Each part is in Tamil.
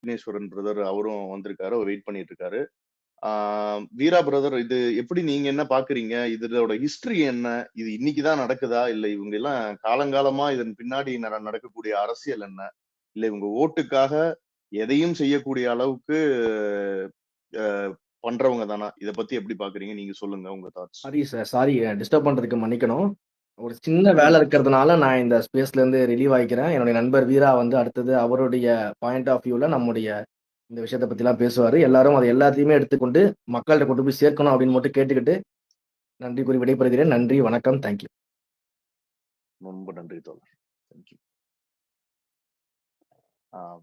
விக்னேஸ்வரன் பிரதர் அவரும் வந்திருக்காரு. அவர் வெயிட் பண்ணிட்டு இருக்காரு. வீரா பிரதர், இது எப்படி நீங்க என்ன பாக்குறீங்க? இதோட ஹிஸ்டரி என்ன? இது இன்னைக்குதான் நடக்குதா? இல்ல இவங்க எல்லாம் காலங்காலமா இதன் பின்னாடி நடக்கக்கூடிய அரசியல் என்ன? இல்ல இவங்க ஓட்டுக்காக எதையும் செய்யக்கூடிய அளவுக்கு அஹ், பண்றவங்க தானா? இத பத்தி எப்படி பாக்குறீங்க? நீங்க சொல்லுங்க உங்க thoughts. Sorry sir, sorry, disturb பண்ணுறதுக்கு மன்னிக்கணும். ஒரு சின்ன வேலை இருக்கிறதுனால நான் இந்த ஸ்பேஸ்லேருந்து ரிலீவ் ஆகிக்கிறேன். என்னுடைய நண்பர் வீரா வந்து அடுத்தது அவருடைய பாயிண்ட் ஆஃப் வியூவில் நம்முடைய இந்த விஷயத்தை பற்றிலாம் பேசுவார். எல்லாரும் அதை எல்லாத்தையுமே எடுத்துக்கொண்டு மக்கள்கிட்ட கொண்டு போய் சேர்க்கணும் அப்படின்னு மட்டும் கேட்டுக்கிட்டு நன்றி கூறி விடைபெறுகிறேன். நன்றி, வணக்கம், தேங்க்யூ. ரொம்ப நன்றி தோழர். தேங்க்யூ.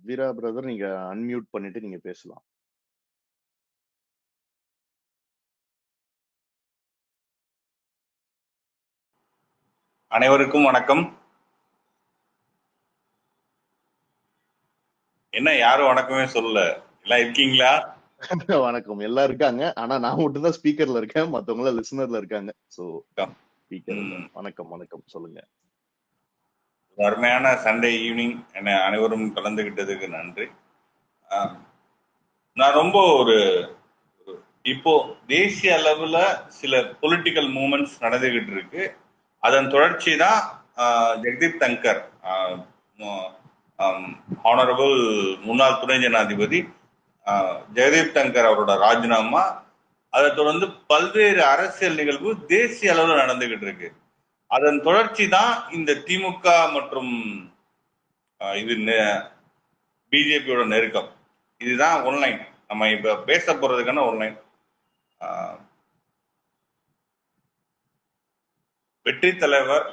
வீரா பிரதர், நீங்க அன்மியூட் பண்ணிட்டு நீங்க பேசலாம். அனைவருக்கும் வணக்கம். என்ன யாரும் வணக்கமே சொல்லல, எல்லாம் இருக்கீங்களா? வணக்கம், எல்லாம் இருக்காங்க. ஆனா நான் மட்டும் தான் ஸ்பீக்கர்ல இருக்கேன், மத்தவங்க எல்லாம் லிசனர்ல இருக்காங்க. So speaker. வணக்கம் வணக்கம், சொல்லுங்க. அருமையான சண்டே ஈவினிங் என்ன அனைவரும் கலந்துகிட்டதுக்கு நன்றி. நான் ரொம்ப இப்போ தேசிய அளவுல சில பொலிட்டிக்கல் மூவ்மெண்ட்ஸ் நடந்துகிட்டு இருக்கு. அதன் தொடர்ச்சி தான் ஜெகதீப் தங்கர், ஹானரபிள் முன்னாள் துணை ஜனாதிபதி ஜெகதீப் தங்கர் அவரோட ராஜினாமா, அதை தொடர்ந்து பல்வேறு அரசியல் நிகழ்வு தேசிய அளவில் நடந்துகிட்டு இருக்கு. அதன் தொடர்ச்சி தான் இந்த திமுக மற்றும் இது பிஜேபியோட நெருக்கம். இதுதான் ஒன்லைன் நம்ம இப்ப பேச போறதுக்கான ஒன்லைன். வெற்றி தலைவர்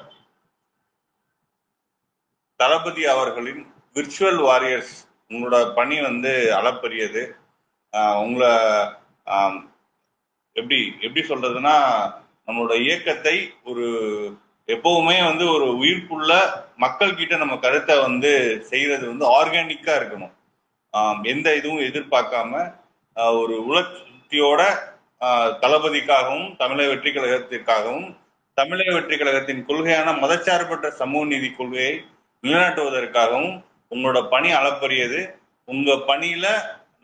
தளபதி அவர்களின் விர்ச்சுவல் வாரியர்ஸ், உங்களோட பணி வந்து அளப்பரியது. உங்களை எப்படி சொல்றதுன்னா, நம்மளோட இயக்கத்தை எப்பவுமே வந்து ஒரு உயிர்ப்புள்ள மக்கள் கிட்ட நம்ம கருத்தை வந்து செய்யறது வந்து ஆர்கானிக்கா இருக்கணும். எந்த இதுவும் எதிர்பார்க்காம ஒரு உளர்ச்சியோட தளபதிக்காகவும் தமிழக வெற்றி கழகத்திற்காகவும் தமிழக வெற்றி கழகத்தின் கொள்கையான மதச்சார்பற்ற சமூக நீதி கொள்கையை நிலைநாட்டுவதற்காகவும் உங்களோட பணி அளப்பரியது. உங்க பணியில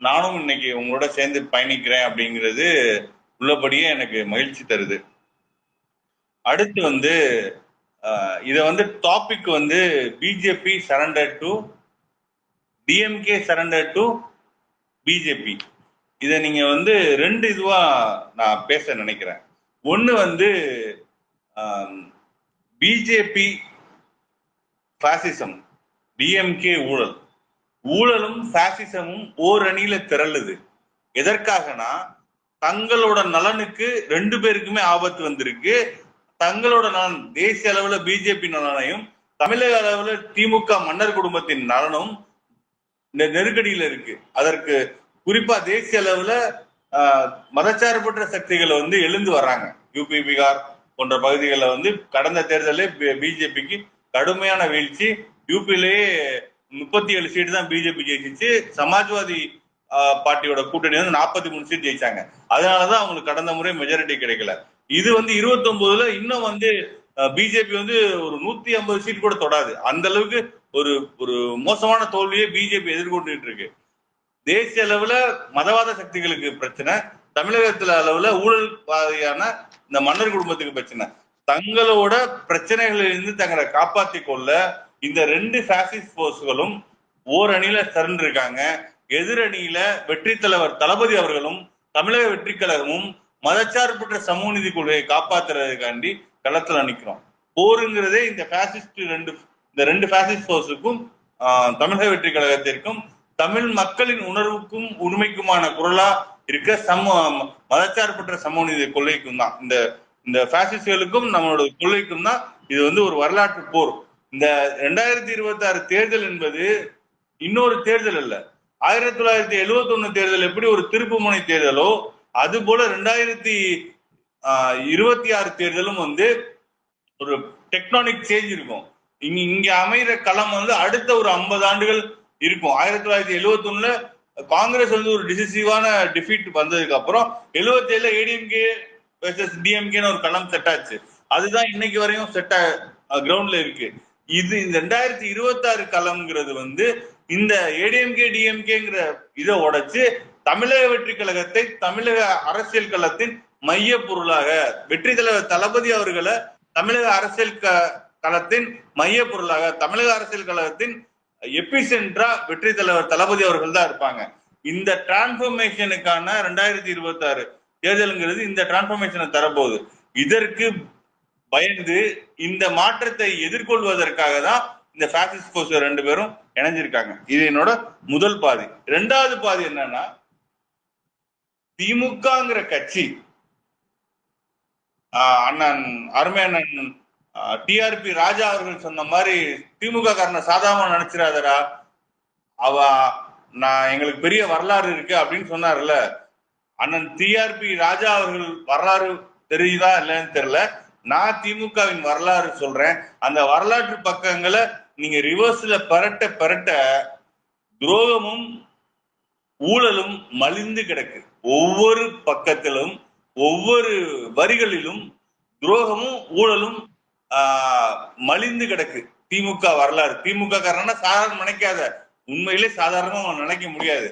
நானும் இன்னைக்கு உங்களோட சேர்ந்து பயணிக்கிறேன் அப்படிங்கிறது உள்ளபடியே எனக்கு மகிழ்ச்சி தருது. அடுத்து வந்து இத வந்து டாபிக் வந்து BJP surrender to DMK surrender to BJP. இதை நீங்க வந்து ரெண்டு இதுவா நான் பேச நினைக்கிறேன். ஒண்ணு வந்து பிஜேபி பாசிசம், டிஎம்கே ஊழல். ஊழலும் பாசிசமும் ஓரணியில திரளுது. எதற்காகனா தங்களோட நலனுக்கு ரெண்டு பேருக்குமே ஆபத்து வந்திருக்கு. தங்களோட நலன் தேசிய அளவுல பிஜேபி நலனையும் தமிழக அளவுல திமுக மன்னர் குடும்பத்தின் நலனும் இந்த நெருக்கடியில இருக்கு. அதற்கு குறிப்பா தேசிய அளவுல மதச்சார்பற்ற சக்திகளை வந்து எழுந்து வர்றாங்க. யூபி, பீகார் போன்ற பகுதிகளில் வந்து கடந்த தேர்தலில் பிஜேபிக்கு கடுமையான வீழ்ச்சி. யூபிலேயே 37 சீட்டு தான் பிஜேபி ஜெயிச்சிச்சு. சமாஜ்வாதி பார்ட்டியோட கூட்டணி வந்து 43 சீட் ஜெயிச்சாங்க. அதனாலதான் அவங்களுக்கு கடந்த முறை மெஜாரிட்டி கிடைக்கல. இது வந்து 29ல இன்னும் வந்து பிஜேபி வந்து ஒரு 150 சீட் கூட தொடாது. அந்த அளவுக்கு ஒரு மோசமான தோல்வியை பிஜேபி எதிர்கொண்டுட்டு இருக்கு. தேசிய அளவுல மதவாத சக்திகளுக்கு பிரச்சனை, தமிழகத்துல அளவுல ஊழல்வாதியான இந்த மன்னர் குடும்பத்துக்கு பிரச்சனை. தங்களோட பிரச்சனைகளிலிருந்து தங்களை காப்பாற்றி கொள்ள இந்த ரெண்டு பாசிஸ்ட் போர்ஸ்களும் ஓரணியில திரண்டிருக்காங்க. எதிரணியில வெற்றி தலைவர் தளபதி அவர்களும் தமிழக வெற்றி கழகமும் மதச்சார்பற்ற சமூக நீதி கொள்கையை காப்பாத்துறதுக்காண்டி களத்துல நிற்கிறோம். போருங்கிறதே இந்த ரெண்டு பாசிஸ்ட் போர்ஸுக்கும் தமிழக வெற்றி கழகத்திற்கும் தமிழ் மக்களின் உணர்வுக்கும் உரிமைக்குமான குரலா இருக்க மதச்சார்பற்ற சமூக நீதி கொள்கைக்கும் தான். இந்த பாசிஸ்டுகளுக்கும் நம்மளோட கொள்கைக்கும் தான் இது வந்து ஒரு வரலாற்று போர். இந்த 2026 தேர்தல் என்பது இன்னொரு தேர்தல் அல்ல. 1971 தேர்தல் எப்படி ஒரு திருப்பு முனை தேர்தலோ அது போல 2026 தேர்தலும் வந்து ஒரு டெக்டானிக் சேஞ்ச் இருக்கும். இங்க அமைகிற களம் வந்து அடுத்த ஒரு 50 ஆண்டுகள் இருக்கும். 1971 காங்கிரஸ் வந்து ஒரு டிசிசிவான டிஃபீட் வந்ததுக்கு அப்புறம் 77 ஏடிஎம்கே வெர்சஸ் டிஎம்கேன்னு ஒரு களம் செட் ஆச்சு. அதுதான் இன்னைக்கு வரையும் கிரவுண்ட்ல இருக்கு. இது இந்த 2026 களம்ங்கிறது வந்து இந்த ஏடிஎம்கே டிஎம்கேங்கிற இதை உடைச்சு தமிழக வெற்றி கழகத்தை தமிழக அரசியல் களத்தின் மைய பொருளாக, வெற்றி தலைவர் தளபதி அவர்களை தமிழக அரசியல் களத்தின் மைய பொருளாக, தமிழக அரசியல் கழகத்தின் எபிசென்ட்ரா வெற்றி தலைவர் தளபதி அவர்கள் தான் இருப்பாங்க. இந்த டிரான்ஸ்பர்மேஷனுக்கான 2026 தேர்தலுங்கிறது இந்த டிரான்ஸ்பர்மேஷனை தரப்போகுது. இதற்கு பயந்து இந்த மாற்றத்தை எதிர்கொள்வதற்காக தான் இந்த பாசிஸ்ட் போர்ஸ் 2 பேரும் இணைஞ்சிருக்காங்க. இது என்னோட முதல் பாதி. 2வது பாதி என்னன்னா, திமுகங்கிற கட்சி அண்ணன் அருமை அண்ணன் டிஆர்பி ராஜா அவர்கள் சொன்ன மாதிரி திமுக காரனை சாதாரண நினைச்சிடாதரா, நான் எங்களுக்கு பெரிய வரலாறு இருக்கு அப்படின்னு சொன்னார்ல அண்ணன் டிஆர்பி ராஜா அவர்கள். வரலாறு தெரியுதா இல்லைன்னு தெரியல, நான் திமுகவின் வரலாறு சொல்றேன். அந்த வரலாற்று பக்கங்களை நீங்க ரிவர்ஸ்ல பெரட்ட துரோகமும் ஊழலும் மலிந்து கிடக்கு. ஒவ்வொரு பக்கத்திலும் ஒவ்வொரு வரிகளிலும் துரோகமும் ஊழலும் மலிந்து கிடக்கு. திமுக வரலாறு, திமுக காரனா சாதாரண நினைக்காத, உண்மையிலே சாதாரணமா நினைக்க முடியாது.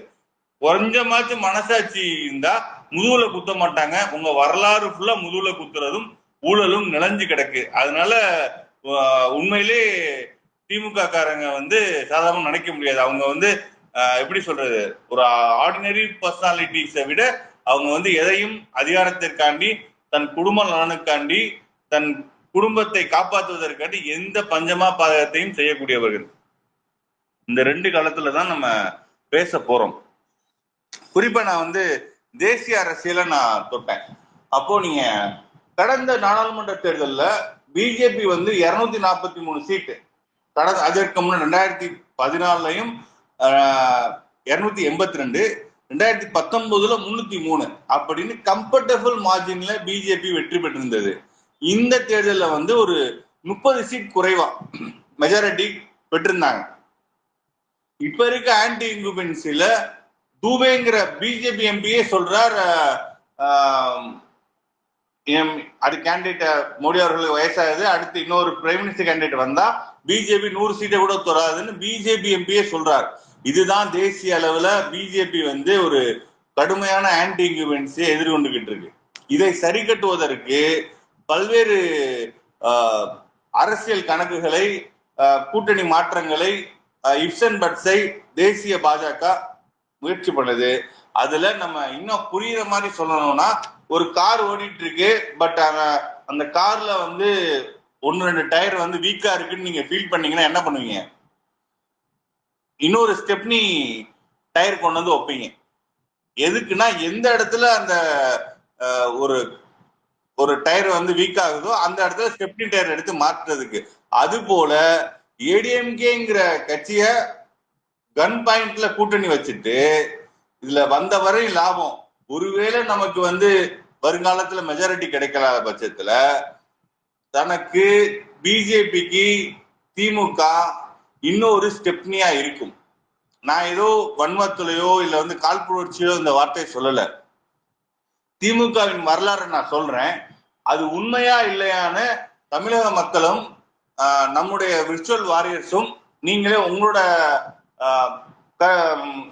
கொஞ்சமாச்சும் மனசாட்சி இருந்தா முதுகுல குத்த மாட்டாங்க. உங்க வரலாறு ஃபுல்லா முதுகுல குத்துறதும் ஊழலும் நிலைஞ்சு கிடக்கு. அதனால உண்மையிலே திமுக காரங்க சாதாரண நினைக்க முடியாது. அவங்க எப்படி சொல்றது, ஒரு ஆர்டினரி பர்சனாலிட்டிஸை விட அவங்க எதையும் அதிகாரத்திற்காண்டி, தன் குடும்ப நலனுக்காண்டி, தன் குடும்பத்தை காப்பாற்றுவதற்காண்டி எந்த பஞ்சமா பாதகத்தையும் செய்யக்கூடியவர்கள். இந்த 2 காலத்துலதான் நம்ம பேச போறோம். குறிப்பா நான் தேசிய அரசியல நான் தொட்டேன். அப்போ நீங்க கடந்த நாடாளுமன்ற தேர்தலில் பிஜேபி 243 சீட்டு, அதற்கு முன்னாடி 2014 282, 2019 303 அப்படின்னு கம்ஃபர்டபுள் மார்ஜின்ல பிஜேபி வெற்றி பெற்றிருந்தது. இந்த தேர்தலில் ஒரு 30 சீட் குறைவா மெஜாரிட்டி பெற்றிருந்தாங்க. இப்ப இருக்க ஆன்டி இன்குபென்சில தூபேங்கிற பிஜேபி எம்பியே சொல்றார், அது கேண்டிடேட் மோடி அவர்களுக்கு வயசாகுது, அடுத்து இன்னொரு பிரைம் மினிஸ்டர் கேண்டிடேட் வந்தா பிஜேபி 100 சீட்டை கூட தொடாதுன்னு பிஜேபி எம்பியே சொல்றார். இதுதான் தேசிய அளவுல பிஜேபி ஒரு கடுமையான ஆன்டி இன்குபென்சியை எதிர்கொண்டுகிட்டு இருக்கு. இதை சரி கட்டுவதற்கு பல்வேறு அரசியல் கணக்குகளை, கூட்டணி மாற்றங்களை, இப்ஸ் அண்ட் பட்ஸை தேசிய பாஜக முயற்சி பண்ணுது. அதுல நம்ம இன்னும் புரியுற மாதிரி சொல்லணும்னா, ஒரு கார் ஓடிட்டு இருக்கு, பட் அந்த கார்ல 1-2 டயர் வீக்கா இருக்குன்னு நீங்க ஃபீல் பண்ணீங்கன்னா என்ன பண்ணுவீங்க? இன்னொரு ஸ்டெப்னி டயர் கொண்டு வைப்பீங்க. எதுக்குன்னா, எந்த இடத்துல அந்த ஒரு டயர் வீக் ஆகுதோ அந்த இடத்துல ஸ்டெப்னி டயர் எடுத்து மாற்றுறதுக்கு. அது போல ஏடிஎம்கேங்கிற கட்சிய கன் பாயிண்ட்ல கூட்டணி வச்சுட்டு இதுல வந்த வரை லாபம், ஒருவேளை நமக்கு வருங்காலத்துல மெஜாரிட்டி கிடைக்காத பட்சத்துல தனக்கு பிஜேபிக்கு திமுக இன்னொரு ஸ்டெப்னியா இருக்கும். நான் ஏதோ வன்மத்துலையோ இல்ல காழ்ப்புணர்ச்சியோ இந்த வார்த்தையை சொல்லல. திமுகவின் வரலாறு நான் சொல்றேன். அது உண்மையா இல்லையான்னு தமிழக மக்களும் நம்முடைய விர்ச்சுவல் வாரியர்ஸும் நீங்களே உங்களோட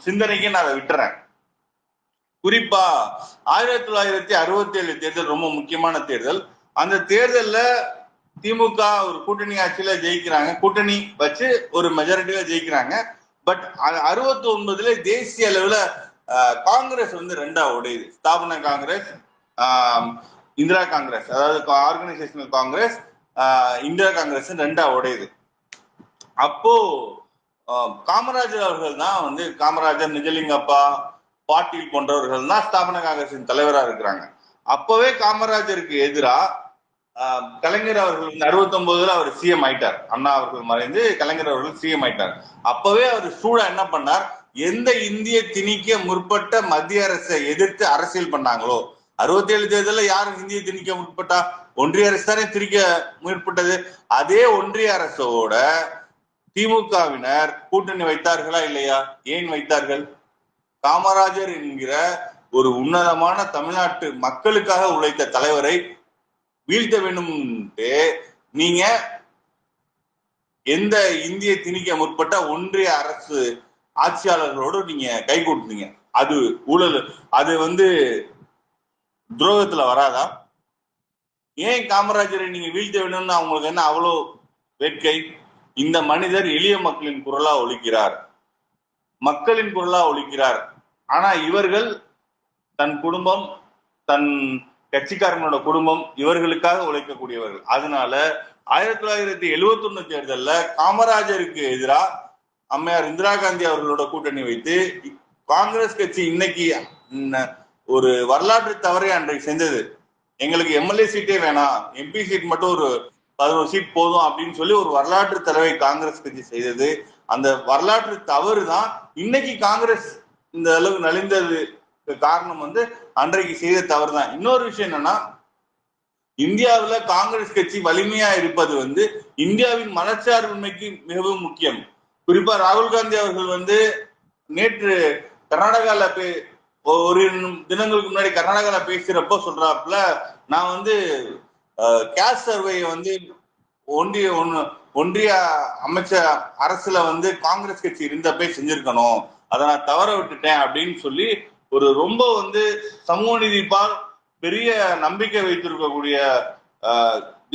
சிந்தனைக்கு நான் அதை விட்டுறேன். குறிப்பா 1967 தேர்தல் ரொம்ப முக்கியமான தேர்தல். அந்த தேர்தல்ல திமுக ஒரு கூட்டணி ஆட்சியில ஜெயிக்கிறாங்க, கூட்டணி வச்சு ஒரு மெஜாரிட்டியில ஜெயிக்கிறாங்க. பட் 69 தேசிய அளவுல காங்கிரஸ் 2ஆ உடையுது. ஸ்தாபன காங்கிரஸ், இந்திரா காங்கிரஸ், அதாவது ஆர்கனைசேஷனல் காங்கிரஸ், இந்திரா காங்கிரஸ் 2ஆ உடையுது. அப்போ காமராஜர் அவர்கள் தான் காமராஜர், நிஜலிங்கப்பா, பாட்டீல் போன்றவர்கள் தான் ஸ்தாபன காங்கிரசின் தலைவராக இருக்கிறாங்க. அப்பவே காமராஜருக்கு எதிரா கலைஞர் அவர்கள் 69 அவர் சிஎம் ஆயிட்டார். அண்ணா அவர்கள் மறைந்து கலைஞர் அவர்கள் சிஎம் ஆயிட்டார். அப்பவே அவர் சூடா என்ன பண்ணார், எந்த இந்திய திணிக்க முற்பட்ட மத்திய அரசை எதிர்த்து அரசியல் பண்ணாங்களோ, 67 தேர்தலில் யாரும் இந்திய திணிக்க முற்பட்டா? ஒன்றிய அரசு தானே திணிக்க முற்பட்டது. அதே ஒன்றிய அரசோட திமுகவினர் கூட்டணி வைத்தார்களா இல்லையா? ஏன் வைத்தார்கள்? காமராஜர் என்கிற ஒரு உன்னதமான தமிழ்நாட்டு மக்களுக்காக உழைத்த தலைவரை வீழ்த்த வேண்டும். நீங்க எந்த இந்திய திணிக்க முற்பட்ட ஒன்றிய அரசு ஆட்சியாளர்களோடு நீங்க கை கூட்டுனீங்க. அது ஊழல், அது துரோகத்துல வராதா? ஏன் காமராஜரை நீங்க வீழ்த்த வேணும்னு அவங்களுக்கு என்ன அவ்வளோ வேட்கை? இந்த மனிதர் எளிய மக்களின் குரலா ஒலிக்கிறார், மக்களின் குரலா ஒலிக்கிறார். ஆனா இவர்கள் தன் குடும்பம், தன் கட்சிக்காரங்களோட குடும்பம், இவர்களுக்காக உழைக்கக்கூடியவர்கள். அதனால 1971 தேர்தல்ல காமராஜருக்கு எதிராக அம்மையார் இந்திரா காந்தி அவர்களோட கூட்டணி வைத்து காங்கிரஸ் கட்சி இன்னைக்கு ஒரு வரலாற்று தவறை அன்றைக்கு செஞ்சது. எங்களுக்கு எம்எல்ஏ சீட்டே வேணாம், எம்பி சீட் மட்டும் ஒரு 11 சீட் போதும் அப்படின்னு சொல்லி ஒரு வரலாற்று தலைவை காங்கிரஸ் கட்சி செய்தது. அந்த வரலாற்று தவறு தான் இன்னைக்கு காங்கிரஸ் இந்த அளவு நலிந்தது காரணம் அன்றைக்கு செய்த தவறு தான். இன்னொரு விஷயம் என்னன்னா, இந்தியாவில காங்கிரஸ் கட்சி வலிமையா இருப்பது இந்தியாவின் மனச்சார்பின்மைக்கு மிகவும் முக்கியம். குறிப்பா ராகுல் காந்தி அவர்கள் நேற்று கர்நாடகால ஒரு தினங்களுக்கு முன்னாடி கர்நாடகால பேசுறப்போ சொல்றாப்புல, நான் கேஸ் சர்வேயை ஒன்றிய அமைச்சர் அரசுல காங்கிரஸ் கட்சி இருந்தப்பே செஞ்சிருக்கணும், அதை நான் தவற விட்டுட்டேன் அப்படின்னு சொல்லி ஒரு ரொம்ப சமூக நீதிப்பால் பெரிய நம்பிக்கை வைத்திருக்கக்கூடிய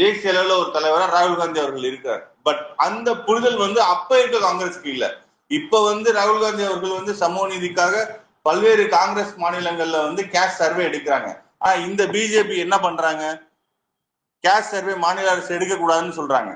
தேசிய அளவுல ஒரு தலைவரா ராகுல் காந்தி அவர்கள் இருக்கார். பட் அந்த புரிதல் அப்ப இருக்க காங்கிரஸ்க்கு இல்ல. இப்ப ராகுல் காந்தி அவர்கள் சமூக நீதிக்காக பல்வேறு காங்கிரஸ் மாநிலங்கள்ல கேஷ் சர்வே எடுக்கிறாங்க. ஆனா இந்த பிஜேபி என்ன பண்றாங்க? கேஷ் சர்வே மாநில அரசு எடுக்க கூடாதுன்னு சொல்றாங்க.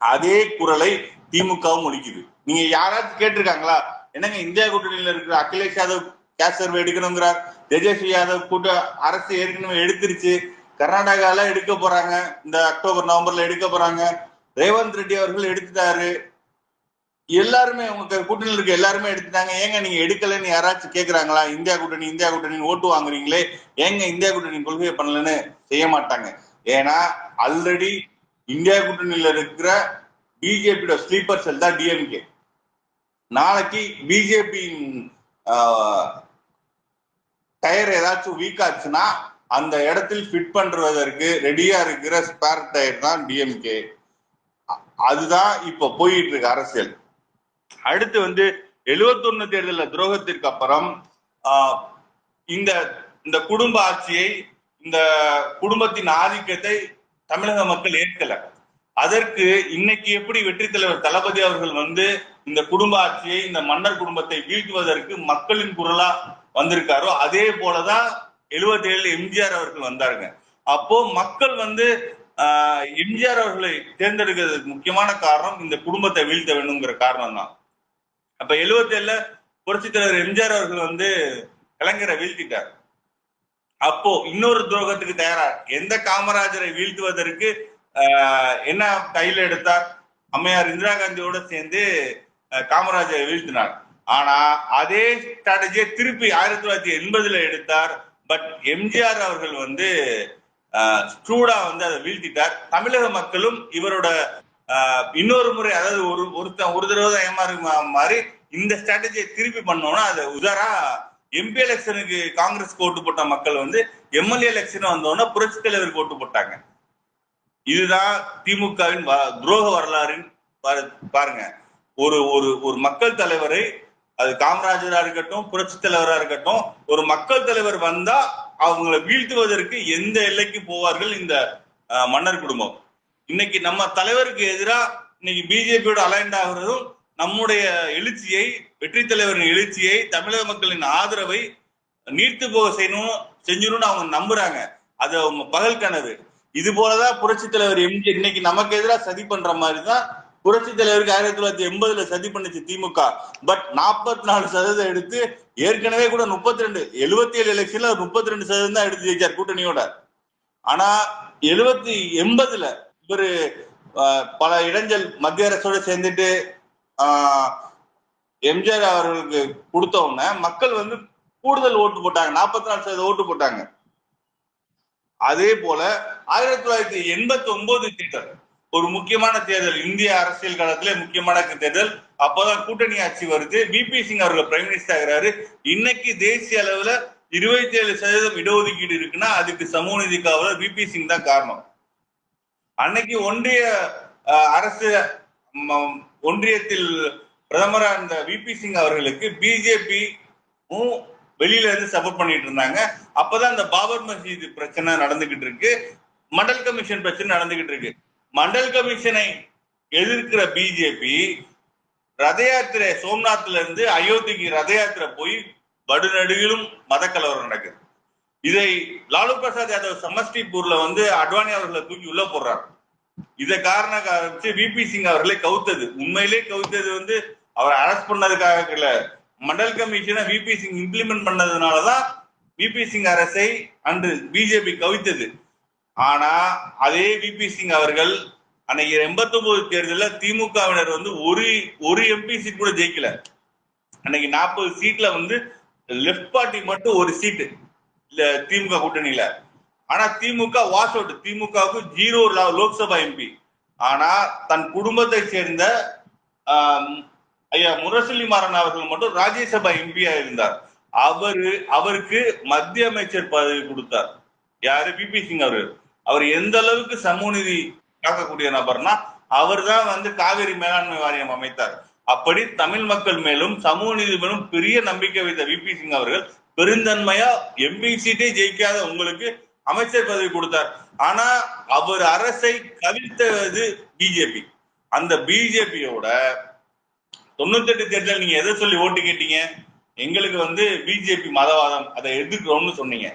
அதே குரலை திமுகவும் ஒலிக்குது. நீங்க யாராச்சும் கேட்டிருக்காங்களா? என்னங்க இந்தியா கூட்டணியில இருக்கிற அகிலேஷ் யாதவ் கேஷ் சர்வே எடுக்கணுங்கிறார், தேஜஸ்வி யாதவ் கூட்ட அரசு ஏற்கனவே எடுத்துருச்சு, கர்நாடகால எடுக்க போறாங்க, இந்த அக்டோபர் நவம்பர்ல எடுக்க போறாங்க, ரேவந்த் ரெட்டி அவர்கள் எடுத்துட்டாரு, எல்லாருமே உங்க கூட்டணியில் இருக்க எல்லாருமே எடுத்துட்டாங்க. ஏங்க நீங்க எடுக்கலன்னு யாராச்சும் கேக்குறாங்களா? இந்தியா கூட்டணி ஓட்டு வாங்குறீங்களே, ஏங்க இந்தியா கூட்டணி கொள்கையை பண்ணலன்னு செய்ய மாட்டாங்க. ஏன்னா ஆல்ரெடி இந்தியா கூட்டணியில இருக்கிற பிஜேபியோட ஸ்லீப்பர் செல் தான் டிஎம்கே. நாளைக்கு பிஜேபி டயர் ஏதாச்சும் வீக் ஆச்சுன்னா அந்த இடத்தில் ஃபிட் பண்றதற்கு ரெடியா இருக்கிற ஸ்பேர் டயர் தான் டிஎம்கே. அதுதான் இப்ப போயிட்டு இருக்கு அரசியல். அடுத்து 71 தேர்தல் துரோகத்திற்கு அப்புறம் இந்த குடும்ப ஆட்சியை, இந்த குடும்பத்தின் ஆதிக்கத்தை தமிழக மக்கள் ஏற்கல. அதற்கு இன்னைக்கு எப்படி வெற்றி தலைவர் தளபதி அவர்கள் இந்த குடும்ப ஆட்சியை, இந்த மன்னர் குடும்பத்தை வீழ்த்துவதற்கு மக்களின் குரலா வந்திருக்காரோ, அதே போலதான் 77 எம்ஜிஆர் அவர்கள் வந்தாருங்க. அப்போ மக்கள் எம்ஜிஆர் அவர்களை தேர்ந்தெடுக்கிறதுக்கு முக்கியமான காரணம் இந்த குடும்பத்தை வீழ்த்த வேணுங்கிற காரணம் தான். அப்ப 77 புரட்சி தலைவர் எம்ஜிஆர் அவர்கள் கலைஞரை வீழ்த்திட்டார். அப்போ இன்னொரு துரோகத்துக்கு தயாரா எந்த காமராஜரை வீழ்த்துவதற்கு என்ன கையில எடுத்தார்? அம்மையார் இந்திரா காந்தியோட சேர்ந்து காமராஜரை வீழ்த்தினார். ஆனா அதே ஸ்ட்ராட்டஜியை திருப்பி 1980 எடுத்தார். பட் எம்ஜிஆர் அவர்கள் ஸ்ட்ரூடா அதை வீழ்த்திட்டார். தமிழக மக்களும் இவரோட இன்னொரு முறை, அதாவது ஒரு தடவை தான் ஏமாறு மாதிரி இந்த ஸ்ட்ராட்டஜியை திருப்பி பண்ணோம்னா, அது உதாரா எம்பி எலெக்ஷனுக்கு காங்கிரஸ் ஓட்டு போட்ட மக்கள் எம்எல்ஏ எலெக்ஷன் வந்தோன்னா புரட்சி தலைவருக்கு ஓட்டு போட்டாங்க. இதுதான் திமுகவின் துரோக வரலாறு. பாருங்க, ஒரு மக்கள் தலைவரை, அது காமராஜரா இருக்கட்டும், புரட்சி தலைவரா இருக்கட்டும், ஒரு மக்கள் தலைவர் வந்தா அவங்களை வீழ்த்துவதற்கு எந்த எல்லைக்கு போவார்கள் இந்த மன்னர் குடும்பம். இன்னைக்கு நம்ம தலைவருக்கு எதிராக இன்னைக்கு பிஜேபியோட அலைண்ட் ஆகிறதும் நம்முடைய எழுச்சியை, வெற்றி தலைவரின் எழுச்சியை, தமிழக மக்களின் ஆதரவை நீர்த்து போக செஞ்சிடணும்னு அவங்க நம்புறாங்க. அது அவங்க பகல் கனவு. இது போலதான் புரட்சி தலைவர் எம்ஜிஆர் இன்னைக்கு நமக்கு எதிராக சதி பண்ற மாதிரிதான் புரட்சி தலைவருக்கு 1980 சதி பண்ணுச்சு திமுக. பட் 44% எடுத்து ஏற்கனவே கூட 32, 77 எலெக்ஷன்ல 32% தான் எடுத்து ஜெயிச்சார் கூட்டணியோட. ஆனா 80 இவரு பல இடைஞ்சல் மத்திய அரசோட சேர்ந்துட்டு எம்ஜிஆர் அவர்களுக்கு கொடுத்த உடனே மக்கள் கூடுதல் ஓட்டு போட்டாங்க, 44% ஓட்டு போட்டாங்க. அதே போல 1989 தேர்தல் ஒரு முக்கியமான தேர்தல், இந்திய அரசியல் காலத்திலே முக்கியமான தேர்தல். அப்போதான் கூட்டணி ஆட்சி வருது, விபி சிங் அவர்கள் பிரைம் மினிஸ்டர் ஆகிறாரு. இன்னைக்கு தேசிய அளவுல 27% இடஒதுக்கீடு இருக்குன்னா அதுக்கு சமூக நீதி காவலர் விபி சிங் தான் காரணம். அன்னைக்கு ஒன்றிய அரசு, ஒன்றியத்தில் பிரதமரா இந்த விபி சிங் அவர்களுக்கு பிஜேபி வெளியில இருந்து சப்போர்ட் பண்ணிட்டு இருந்தாங்க. அப்பதான் இந்த பாபர் மஸ்ஜித் பிரச்சனை நடந்துகிட்டு இருக்கு, மண்டல் கமிஷன் பிரச்சனை நடந்துகிட்டு இருக்கு. மண்டல் கமிஷனை எதிர்க்கிற பிஜேபி ரத யாத்திரை சோம்நாத்ல இருந்து அயோத்திக்கு ரத யாத்திரை போய் வடுநடுகிலும் மத கலவரம் நடக்குது. இதை லாலு பிரசாத் யாதவ் சமஸ்டிபூர்ல அத்வானி அவர்களை தூக்கி உள்ள போடுறாரு. இதை காரணம் காமிச்சு விபி சிங் அவர்களை கவுத்தது. உண்மையிலே கவுத்தது அவரை அரெஸ்ட் பண்ணதுக்காக இல்ல, மண்டல் கமிஷனை விபி சிங் இம்ப்ளிமெண்ட் பண்ணதுனாலதான் விபி சிங் அரசை அன்று பிஜேபி கவித்தது. ஆனா அதே விபி சிங் அவர்கள் அன்னைக்கு 89 தேர்தலில் திமுகவினர் ஒரு எம்பி சீட் கூட ஜெயிக்கல. அன்னைக்கு 40 சீட்ல லெப்ட் பார்ட்டி மட்டும் ஒரு சீட்டு இல்ல திமுக கூட்டணியில. ஆனா திமுக வாஷ் அவுட், திமுகவுக்கு 0 லோக்சபா எம்பி. ஆனா தன் குடும்பத்தை சேர்ந்த ஐயா முரசொலி மாறன் அவர்கள் மட்டும் ராஜ்யசபா எம்பியா இருந்தார். அவருக்கு மத்திய அமைச்சர் பதவி கொடுத்தார். யாரு? விபி சிங் அவர்கள். அவர் எந்த அளவுக்கு சமூக நீதி காக்கக்கூடிய நபர்னா அவர் தான் காவிரி மேலாண்மை வாரியம் அமைத்தார். அப்படி தமிழ் மக்கள் மேலும் சமூக நீதி மேலும் பெரிய நம்பிக்கை வைத்த விபி சிங் அவர்கள் பெருந்தன்மையா எம்பி சீட்டை ஜெயிக்காத உங்களுக்கு அமைச்சர் பதவி கொடுத்தார். ஆனா அவர் அரசை கவிழ்த்தது பிஜேபி. அந்த பிஜேபியோட 98 தேர்தல் நீங்க எதை சொல்லி ஓட்டு கேட்டீங்க? எங்களுக்கு பிஜேபி மதவாதம், அதை எதிர்க்கிறோம்னு சொன்னீங்க.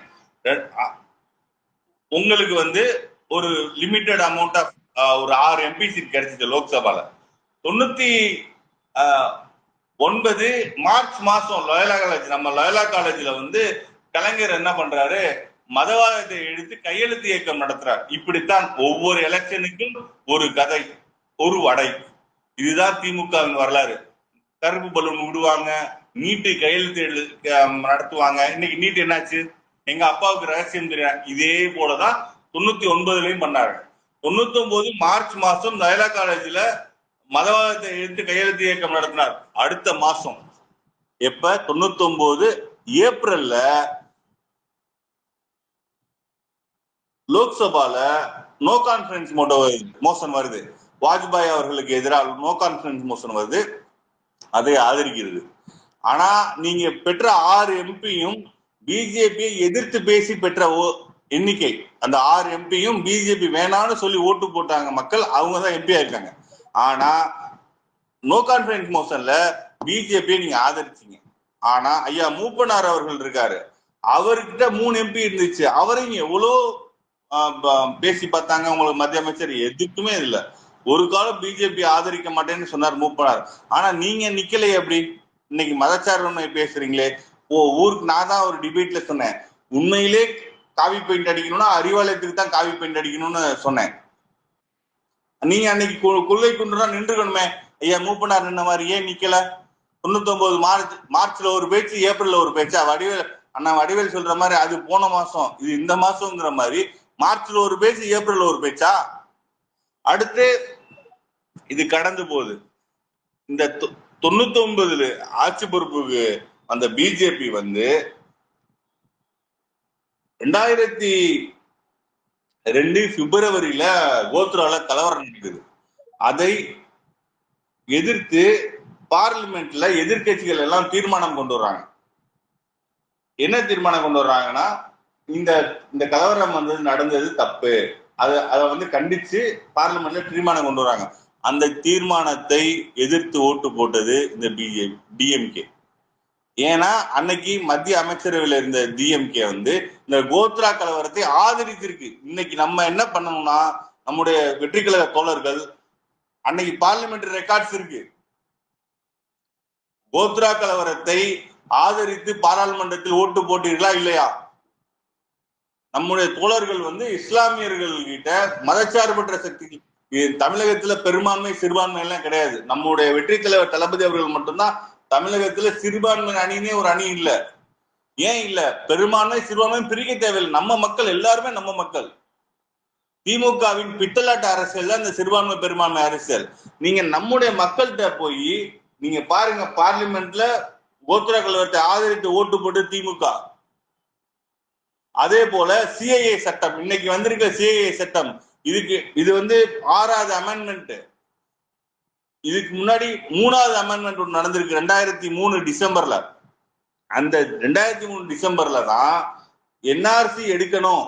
உங்களுக்கு ஒரு லிமிட்டட் அமௌண்ட் ஆஃப் ஒரு 6 எம்பி சீட் கிடைச்சிச்சு லோக்சபால. 99 மார்ச் மாசம் லயோலா காலேஜ், நம்ம லயோலா காலேஜ்ல கலைஞர் என்ன பண்றாரு? மதவாதத்தை எடுத்து கையெழுத்து இயக்கம் நடத்துறார். இப்படித்தான் ஒவ்வொரு எலெக்ஷனுக்கும் ஒரு கதை, ஒரு வடை. இதுதான் திமுகவின் வரலாறு. கருப்பு பலூன் விடுவாங்க, நீட்டு கையெழுத்து நடத்துவாங்க. இன்னைக்கு நீட் என்னாச்சு? எங்க அப்பாவுக்கு ரகசியம் தெரியும். இதே போலதான் 99லயும் பண்ணாரு. 99 மார்ச் மாசம் லயோலா காலேஜ்ல மதவாதத்தை எடுத்து கையெழுத்து இயக்கம் நடத்தினார். அடுத்த மாசம் எப்ப? 99 ஏப்ரல்ல லோக்சபால நோ கான்பிடன்ஸ் மோஷன் வருது. வாஜ்பாய் அவர்களுக்கு எதிராக நோ கான்பிடன்ஸ் மோஷன் வருது. அதை ஆதரிக்கிறது. ஆனா நீங்க பெற்ற 6 எம்பியும் பிஜேபியை எதிர்த்து பேசி பெற்ற எண்ணிக்கை. அந்த 6 எம்பியும் பிஜேபி வேணான்னு சொல்லி ஓட்டு போட்டாங்க மக்கள், அவங்கதான் எம்பியா இருக்காங்க. ஆனா நோ கான்பிடன்ஸ் மோஷன்ல பிஜேபியை நீங்க ஆதரிச்சீங்க. ஆனா ஐயா மூப்பனார் அவர்கள் இருக்காரு, அவர்கிட்ட 3 எம்பி இருந்துச்சு. அவரையும் எவ்வளோ பேசி பார்த்தாங்க. உங்களுக்கு மத்திய அமைச்சர் எதுக்குமே இல்ல. ஒரு காலம் பிஜேபி ஆதரிக்க மாட்டேன்னு சொன்னார் மூப்பனார். ஆனா நீங்க நிக்கலையே. எப்படி இன்னைக்கு மதச்சார்பை பேசுறீங்களே? ஊருக்கு நான் தான் ஒரு டிபேட்ல சொன்னேன், உண்மையிலே காவி பெயிண்ட் அடிக்கணும்னா அறிவாலயத்துக்கு தான் காவி பெயிண்ட் அடிக்கணும்னு சொன்னேன். நீங்க அன்னைக்கு கொள்ளை குண்டுனா நின்றுக்கணுமே. ஐயா மூப்பனார் நின்ன மாதிரி ஏன் நிக்கல? 99 மார்ச்ல ஒரு பேச்சு, ஏப்ரல்ல ஒரு பேச்சா? வடிவேல் சொல்ற மாதிரி அது போன மாசம், இது இந்த மாசம்ங்கிற மாதிரி மார்ச்ல ஒரு பேச்சு, ஏப்ரல்ல ஒரு பேச்சா? அடுத்து இது கடந்து போகுது. இந்த 99 ஆட்சி பொறுப்புக்கு அந்த பிஜேபி 2002 பிப்ரவரியில கோத்ரால கலவரம் நடக்குது. அதை எதிர்த்து பார்லிமெண்ட்ல எதிர்கட்சிகள் எல்லாம் தீர்மானம் கொண்டு வர்றாங்க. என்ன தீர்மானம் கொண்டு வர்றாங்கன்னா, இந்த கலவரம் நடந்தது தப்பு, அதை கண்டிச்சு பார்லிமெண்ட்ல தீர்மானம் கொண்டு வராங்க. அந்த தீர்மானத்தை எதிர்த்து ஓட்டு போட்டது இந்த டிஎம்கே. ஏன்னா அன்னைக்கு மத்திய அமைச்சரவையில் இருந்த டிஎம்கே இந்த கோத்ரா கலவரத்தை ஆதரித்திருக்கு. இன்னைக்கு நம்ம என்ன பண்ணணும்னா, நம்முடைய வெற்றி கழக தோழர்கள் அன்னைக்கு பார்லிமெண்டரி ரெக்கார்ட்ஸ் இருக்கு, கோத்ரா கலவரத்தை ஆதரித்து பாராளுமன்றத்தில் ஓட்டு போட்டீர்களா இல்லையா? நம்முடைய தோழர்கள் இஸ்லாமியர்கள் கிட்ட மதச்சார்பற்ற சக்தி தமிழகத்துல பெரும்பான்மை சிறுபான்மை எல்லாம் கிடையாது. நம்முடைய வெற்றி தலைவர் தளபதி அவர்கள் மட்டும்தான் தமிழகத்துல சிறுபான்மை அணினே ஒரு அணி இல்ல. ஏன் இல்ல? பெரும்பான்மை சிறுபான்மை பிரிக்க தேவையில்லை. நம்ம மக்கள் எல்லாருமே நம்ம மக்கள். திமுகவின் பித்தலாட்ட அரசியல் தான் இந்த சிறுபான்மை பெரும்பான்மை அரசியல். நீங்க நம்முடைய மக்கள்கிட்ட போய் நீங்க பாருங்க, பார்லிமெண்ட்ல கோத்ரா கலவரத்தை ஆதரித்து ஓட்டு போட்டு திமுக. அதே போல சிஐஏ சட்டம், இன்னைக்கு வந்திருக்க சிஐஏ சட்டம், இது 6வது அமெண்ட்மெண்ட். இதுக்கு முன்னாடி 3வது அமெண்ட்மெண்ட் ஒன்று நடந்திருக்கு 2003 டிசம்பர்ல. அந்த 2003 டிசம்பர்ல தான் என்ஆர்சி எடுக்கணும்,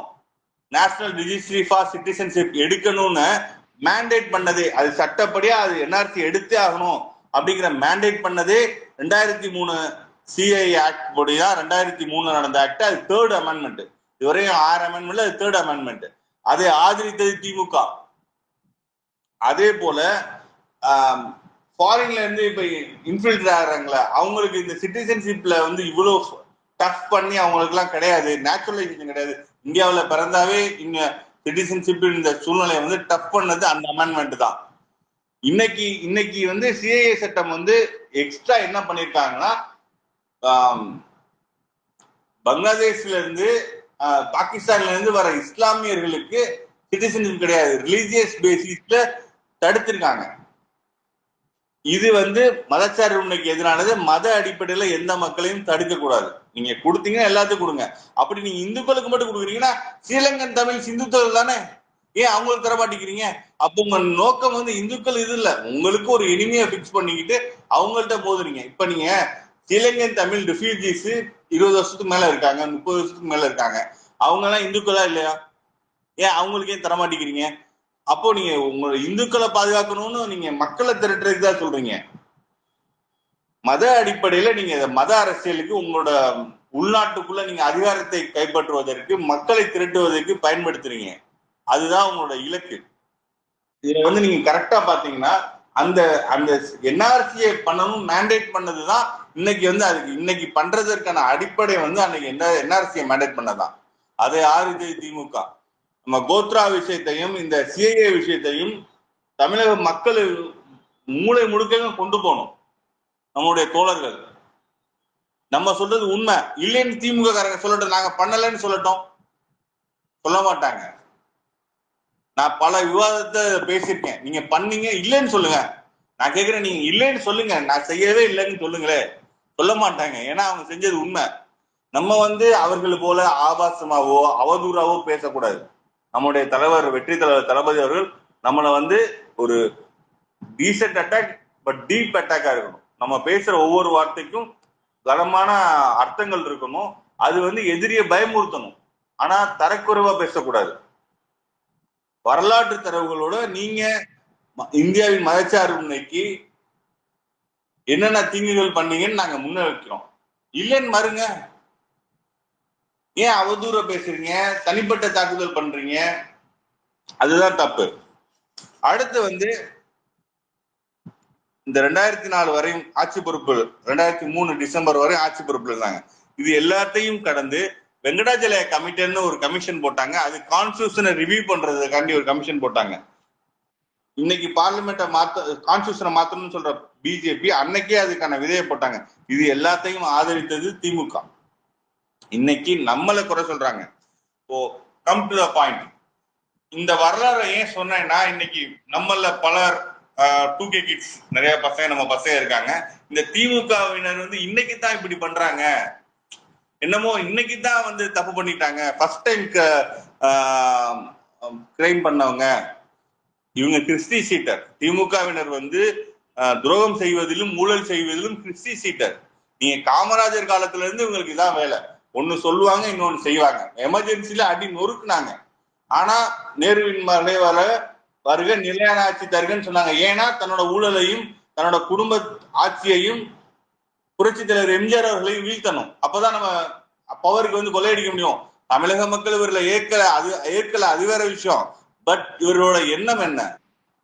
நேஷனல் ரிஜிஸ்ட்ரி ஃபார் சிட்டிசன்ஷிப் எடுக்கணும்னு மேண்டேட் பண்ணதே. அது சட்டப்படியா அது என்ஆர்சி எடுத்தே ஆகணும் அப்படிங்கிற மேண்டேட் பண்ணதே 2003 சிஐ ஆக்ட் படியா 2003 நடந்த ஆக்ட். அது 3rd அமெண்ட்மெண்ட். இதுவரையும் 6 அமெண்ட்மெண்ட்ல அது 3rd அமெண்ட்மெண்ட். அதை ஆதரித்தது திமுக. அதே போல ஃபாரின்ல இருந்து இப்ப இன்ஃபில்ட்ரேட் ஆகிறாங்களா, அவங்களுக்கு இந்த சிட்டிசன்ஷிப்ல வந்து இவ்வளவு டஃப் பண்ணி அவங்களுக்கு எல்லாம் கிடையாது, நேச்சுரலைசேஷன் கிடையாது. இந்தியாவில் பிறந்தாவே இங்க சிட்டிசன்ஷிப் இந்த சூழ்நிலையை வந்து டஃப் பண்ணது அந்த அமெண்ட்மெண்ட் தான். இன்னைக்கு வந்து சிஏஏ சட்டம் வந்து எக்ஸ்ட்ரா என்ன பண்ணிருக்காங்கன்னா, பங்களாதேஷ்ல இருந்து பாகிஸ்தான்ல இருந்து வர இஸ்லாமியர்களுக்கு சிட்டிசன்ஷிப் கிடையாது, ரிலீஜியஸ் பேசிஸ்ல தடுத்திருக்காங்க. இது வந்து மதச்சார்பின்மைக்கு எதிரானது. மத அடிப்படையில எந்த மக்களையும் தடுக்க கூடாது. நீங்க கொடுத்தீங்கன்னா எல்லாத்துக்கும் கொடுங்க. அப்படி நீங்க இந்துக்களுக்கு மட்டும் கொடுக்குறீங்கன்னா ஸ்ரீலங்கன் தமிழ் சிந்துக்கள் தானே, ஏன் அவங்களுக்கு தர மாட்டேங்கிறீங்க? அப்போ உங்க நோக்கம் வந்து இந்துக்கள் இது இல்ல, உங்களுக்கு ஒரு இனிமையை பிக்ஸ் பண்ணிக்கிட்டு அவங்கள்ட்ட போதுறீங்க. இப்ப நீங்க ஸ்ரீலங்கன் தமிழ் ரெஃப்யூஜிஸ் 20 வருஷத்துக்கு மேல இருக்காங்க, 30 வருஷத்துக்கு மேல இருக்காங்க. அவங்க எல்லாம் இந்துக்களா இல்லையா? ஏன் அவங்களுக்கு ஏன் தர மாட்டேங்கிறீங்க? அப்போ நீங்க உங்களோட இந்துக்களை பாதுகாக்கணும்னு நீங்க மக்களை திரட்டுறதுக்கு தான் சொல்றீங்க. மத அடிப்படையில நீங்க மத அரசியலுக்கு உங்களோட உள்நாட்டுக்குள்ள நீங்க அதிகாரத்தை கைப்பற்றுவதற்கு மக்களை திரட்டுவதற்கு பயன்படுத்துறீங்க. அதுதான் உங்களோட இலக்கு. இதுல வந்து நீங்க கரெக்டா பாத்தீங்கன்னா அந்த அந்த என்ஆர்சியை பண்ணணும் மேண்டேட் பண்ணதுதான் இன்னைக்கு வந்து அதுக்கு இன்னைக்கு பண்றதற்கான அடிப்படை வந்து அன்னைக்கு என்ஆர்சியை மேண்டேட் பண்ணதான். அதை ஆறுது திமுக. நம்ம கோத்ரா விஷயத்தையும் இந்த சிஏஏ விஷயத்தையும் தமிழக மக்கள் மூளை முடுக்க கொண்டு போகணும். நம்மளுடைய தோழர்கள் நம்ம சொல்றது உண்மை இல்லைன்னு திமுக காரங்க சொல்லட்டும், நாங்க பண்ணலன்னு சொல்லட்டும், சொல்ல மாட்டாங்க. நான் பல விவாதத்தை பேசியிருக்கேன். நீங்க பண்ணீங்க இல்லைன்னு சொல்லுங்க. நான் கேட்கிறேன், நீங்க இல்லைன்னு சொல்லுங்க, நான் செய்யவே இல்லைன்னு சொல்லுங்களே. சொல்ல மாட்டாங்க. ஏன்னா அவங்க செஞ்சது உண்மை. நம்ம வந்து அவர்கள் போல ஆபாசமாவோ அவதூறாவோ பேசக்கூடாது. நம்முடைய தலைவர் வெற்றி தலைவர் தளபதி அவர்கள் நம்மளை வந்து ஒரு டீசென்ட் அட்டாக் பட் டீப் அட்டாக்கா இருக்கணும். நம்ம பேசுற ஒவ்வொரு வார்த்தைக்கும் கனமான அர்த்தங்கள் இருக்கணும். அது வந்து எதிரியை பயமுறுத்தணும். ஆனா தரக்குறைவா பேசக்கூடாது. வரலாற்று தரவுகளோட நீங்க இந்தியாவின் மதச்சார்பின்மைக்கு என்னென்ன தீங்குகள் பண்ணீங்கன்னு நாங்க முன்ன வைக்கிறோம். இல்லைன்னு மறுங்க. ஏன் அவதூற பேசுறீங்க, தனிப்பட்ட தாக்குதல் பண்றீங்க? அதுதான் தப்பு. அடுத்து வந்து இந்த 2004 வரையும் ஆட்சி பொறுப்பு, 2003 டிசம்பர் வரை ஆட்சி பொறுப்புல இருந்தாங்க. இது எல்லாத்தையும் கடந்து வெங்கடாஜலய கமிட்டின்னு ஒரு கமிஷன் போட்டாங்க. அது கான்ஸ்டியூஷனை ரிவ்யூ பண்றதுக்காண்டி ஒரு கமிஷன் போட்டாங்க. இன்னைக்கு பார்லிமெண்ட்டை கான்ஸ்டியூஷனை மாத்தணும்னு சொல்ற பிஜேபி அன்னைக்கே அதுக்கான விதையை போட்டாங்க. இது எல்லாத்தையும் ஆதரித்தது திமுக. இன்னைக்கு நம்மளை குறை சொல்றாங்க. Come to the point. இந்த வரலாறு ஏன் சொன்னேன்னா, இன்னைக்கு நம்மள பலர் 2K கிட்ஸ் நிறைய நம்ம பசங்க இருக்காங்க. இந்த திமுகவினர் வந்து இன்னைக்கு தான் இப்படி பண்றாங்க, என்னமோ இன்னைக்கு தான் வந்து தப்பு பண்ணிட்டாங்க, ஃபர்ஸ்ட் டைம் கிரைம் பண்ணவங்க இவங்க கிறிஸ்டி சீட்டர். திமுகவினர் வந்து துரோகம் செய்வதிலும் ஊழல் செய்வதிலும் கிறிஸ்டி சீட்டர். நீங்க காமராஜர் காலத்துல இருந்து இவங்களுக்கு இதான் வேலை. ஒண்ணு சொல்லுவாங்க, இன்னொன்னு செய்வாங்க. எமர்ஜென்சில அடி நொறுக்குனாங்க. ஆனா நேருவின் வருக நிலையான ஆட்சி தருகன்னு சொன்னாங்க. ஏன்னா தன்னோட ஊழலையும் தன்னோட குடும்ப ஆட்சியையும் புரட்சி தலைவர் எம்ஜிஆர் அவர்களையும் வீழ்த்தணும். அப்பதான் நம்ம பவருக்கு வந்து கொள்ளையடிக்க முடியும். தமிழக மக்கள் இவர்களை ஏற்கல, அது வேற விஷயம். பட் இவரோட எண்ணம் என்ன?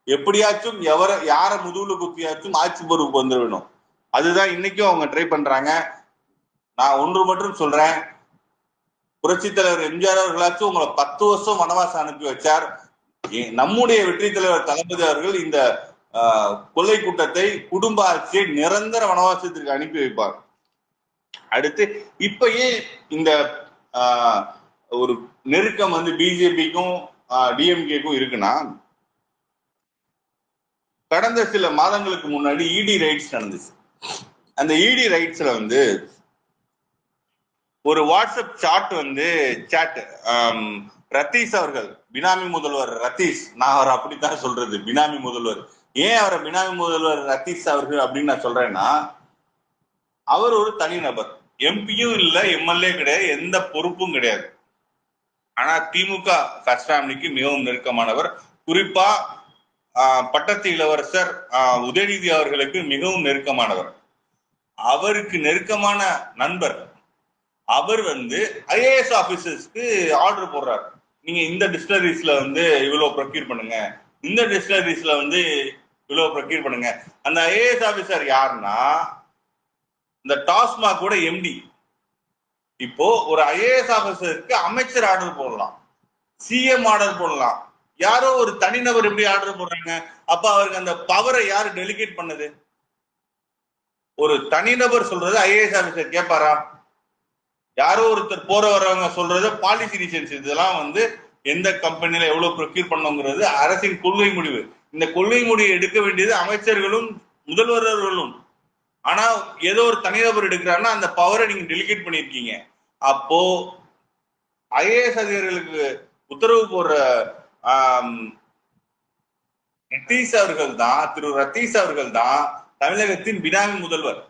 எப்படியாச்சும் யார முதுகுல குத்தியாச்சும் ஆட்சி பொறுப்புக்கு வந்துடணும். அதுதான் இன்னைக்கும் அவங்க ட்ரை பண்றாங்க. நான் ஒன்று மட்டும் சொல்றேன், புரட்சி தலைவர் எம்ஜிஆர் அவர்களாச்சும் உங்களை 10 வருஷம் வனவாசம் அனுப்பி வச்சார். நம்முடைய வெற்றி தலைவர் தளபதி அவர்கள் இந்த கொள்ளை கூட்டத்தை, குடும்ப ஆட்சியை நிரந்தர வனவாசத்திற்கு அனுப்பி வைப்பார். அடுத்து இப்பயே இந்த ஒரு நெருக்கம் வந்து பிஜேபிக்கும் டிஎம்கேக்கும் இருக்குன்னா, கடந்த சில மாதங்களுக்கு முன்னாடி இடி ரைட்ஸ் நடந்துச்சு. அந்த இடி ரைட்ஸ்ல வந்து ஒரு வாட்ஸ்அப் சாட் ரத்தீஷ் அவர்கள், பினாமி முதல்வர் ரத்தீஷ், நான் அவர் அப்படித்தான் சொல்றது, பினாமி முதல்வர் ஏன் அவரை பினாமி முதல்வர் ரத்தீஷ் அவர்கள் அப்படின்னு நான் சொல்றேன்னா, அவர் ஒரு தனிநபர், எம்பியும் இல்ல, எம்எல்ஏ கிடையாது, எந்த பொறுப்பும் கிடையாது. ஆனா திமுக ஃபர்ஸ்ட் ஃபேமிலிக்கு மிகவும் நெருக்கமானவர். குறிப்பா பட்டத்து இளவரசர் உதயநிதி அவர்களுக்கு மிகவும் நெருக்கமானவர். அவருக்கு நெருக்கமான நண்பர் அவர் வந்து ஐஏஎஸ் ஆபீசர்ஸ்க்கு ஆர்டர் போடுறாரு. நீங்க இந்த டிஸ்டிலரிஸ்ல வந்து இவ்வளவு ப்ரொக்யூர் பண்ணுங்க, இந்த டிஸ்டிலரிஸ்ல வந்து இவ்வளவு ப்ரொக்யூர் பண்ணுங்க. அந்த ஐஏஎஸ் ஆபீசர் யாருன்னா இந்த டாஸ்மாக் கூட எம்டி. இப்போ ஒரு ஐஏஎஸ் ஆபீசருக்கு அமைச்சர் ஆர்டர் போடலாம், சிஎம் ஆர்டர் போடலாம், யாரோ ஒரு தனிநபர் எப்படி ஆர்டர் போடுறாங்க? அப்ப அவருக்கு அந்த பவரை யாரு டெலிகேட் பண்ணது? ஒரு தனிநபர் சொல்றது ஐஏஎஸ் ஆபீசர் கேட்பாரா? யாரோ ஒருத்தர் போற வரவங்க சொல்றது பாலிசி டிசிஷன்ஸ். இதெல்லாம் வந்து எந்த கம்பெனில எவ்வளவு ப்ரொக்யூர் பண்ணுங்கிறது அரசின் கொள்கை முடிவு. இந்த கொள்கை முடிவை எடுக்க வேண்டியது அமைச்சர்களும் முதல்வர்களும். ஆனா ஏதோ ஒரு தனிநபர் எடுக்கிறாருன்னா அந்த பவரை நீங்க டெலிகேட் பண்ணிருக்கீங்க. அப்போ ஐஏஎஸ் அதிகாரிகளுக்கு உத்தரவு போடுற ரத்தீஷ் அவர்கள் தான், திரு ரத்தீஷ் அவர்கள் தான் தமிழகத்தின் பினாமி முதல்வர்.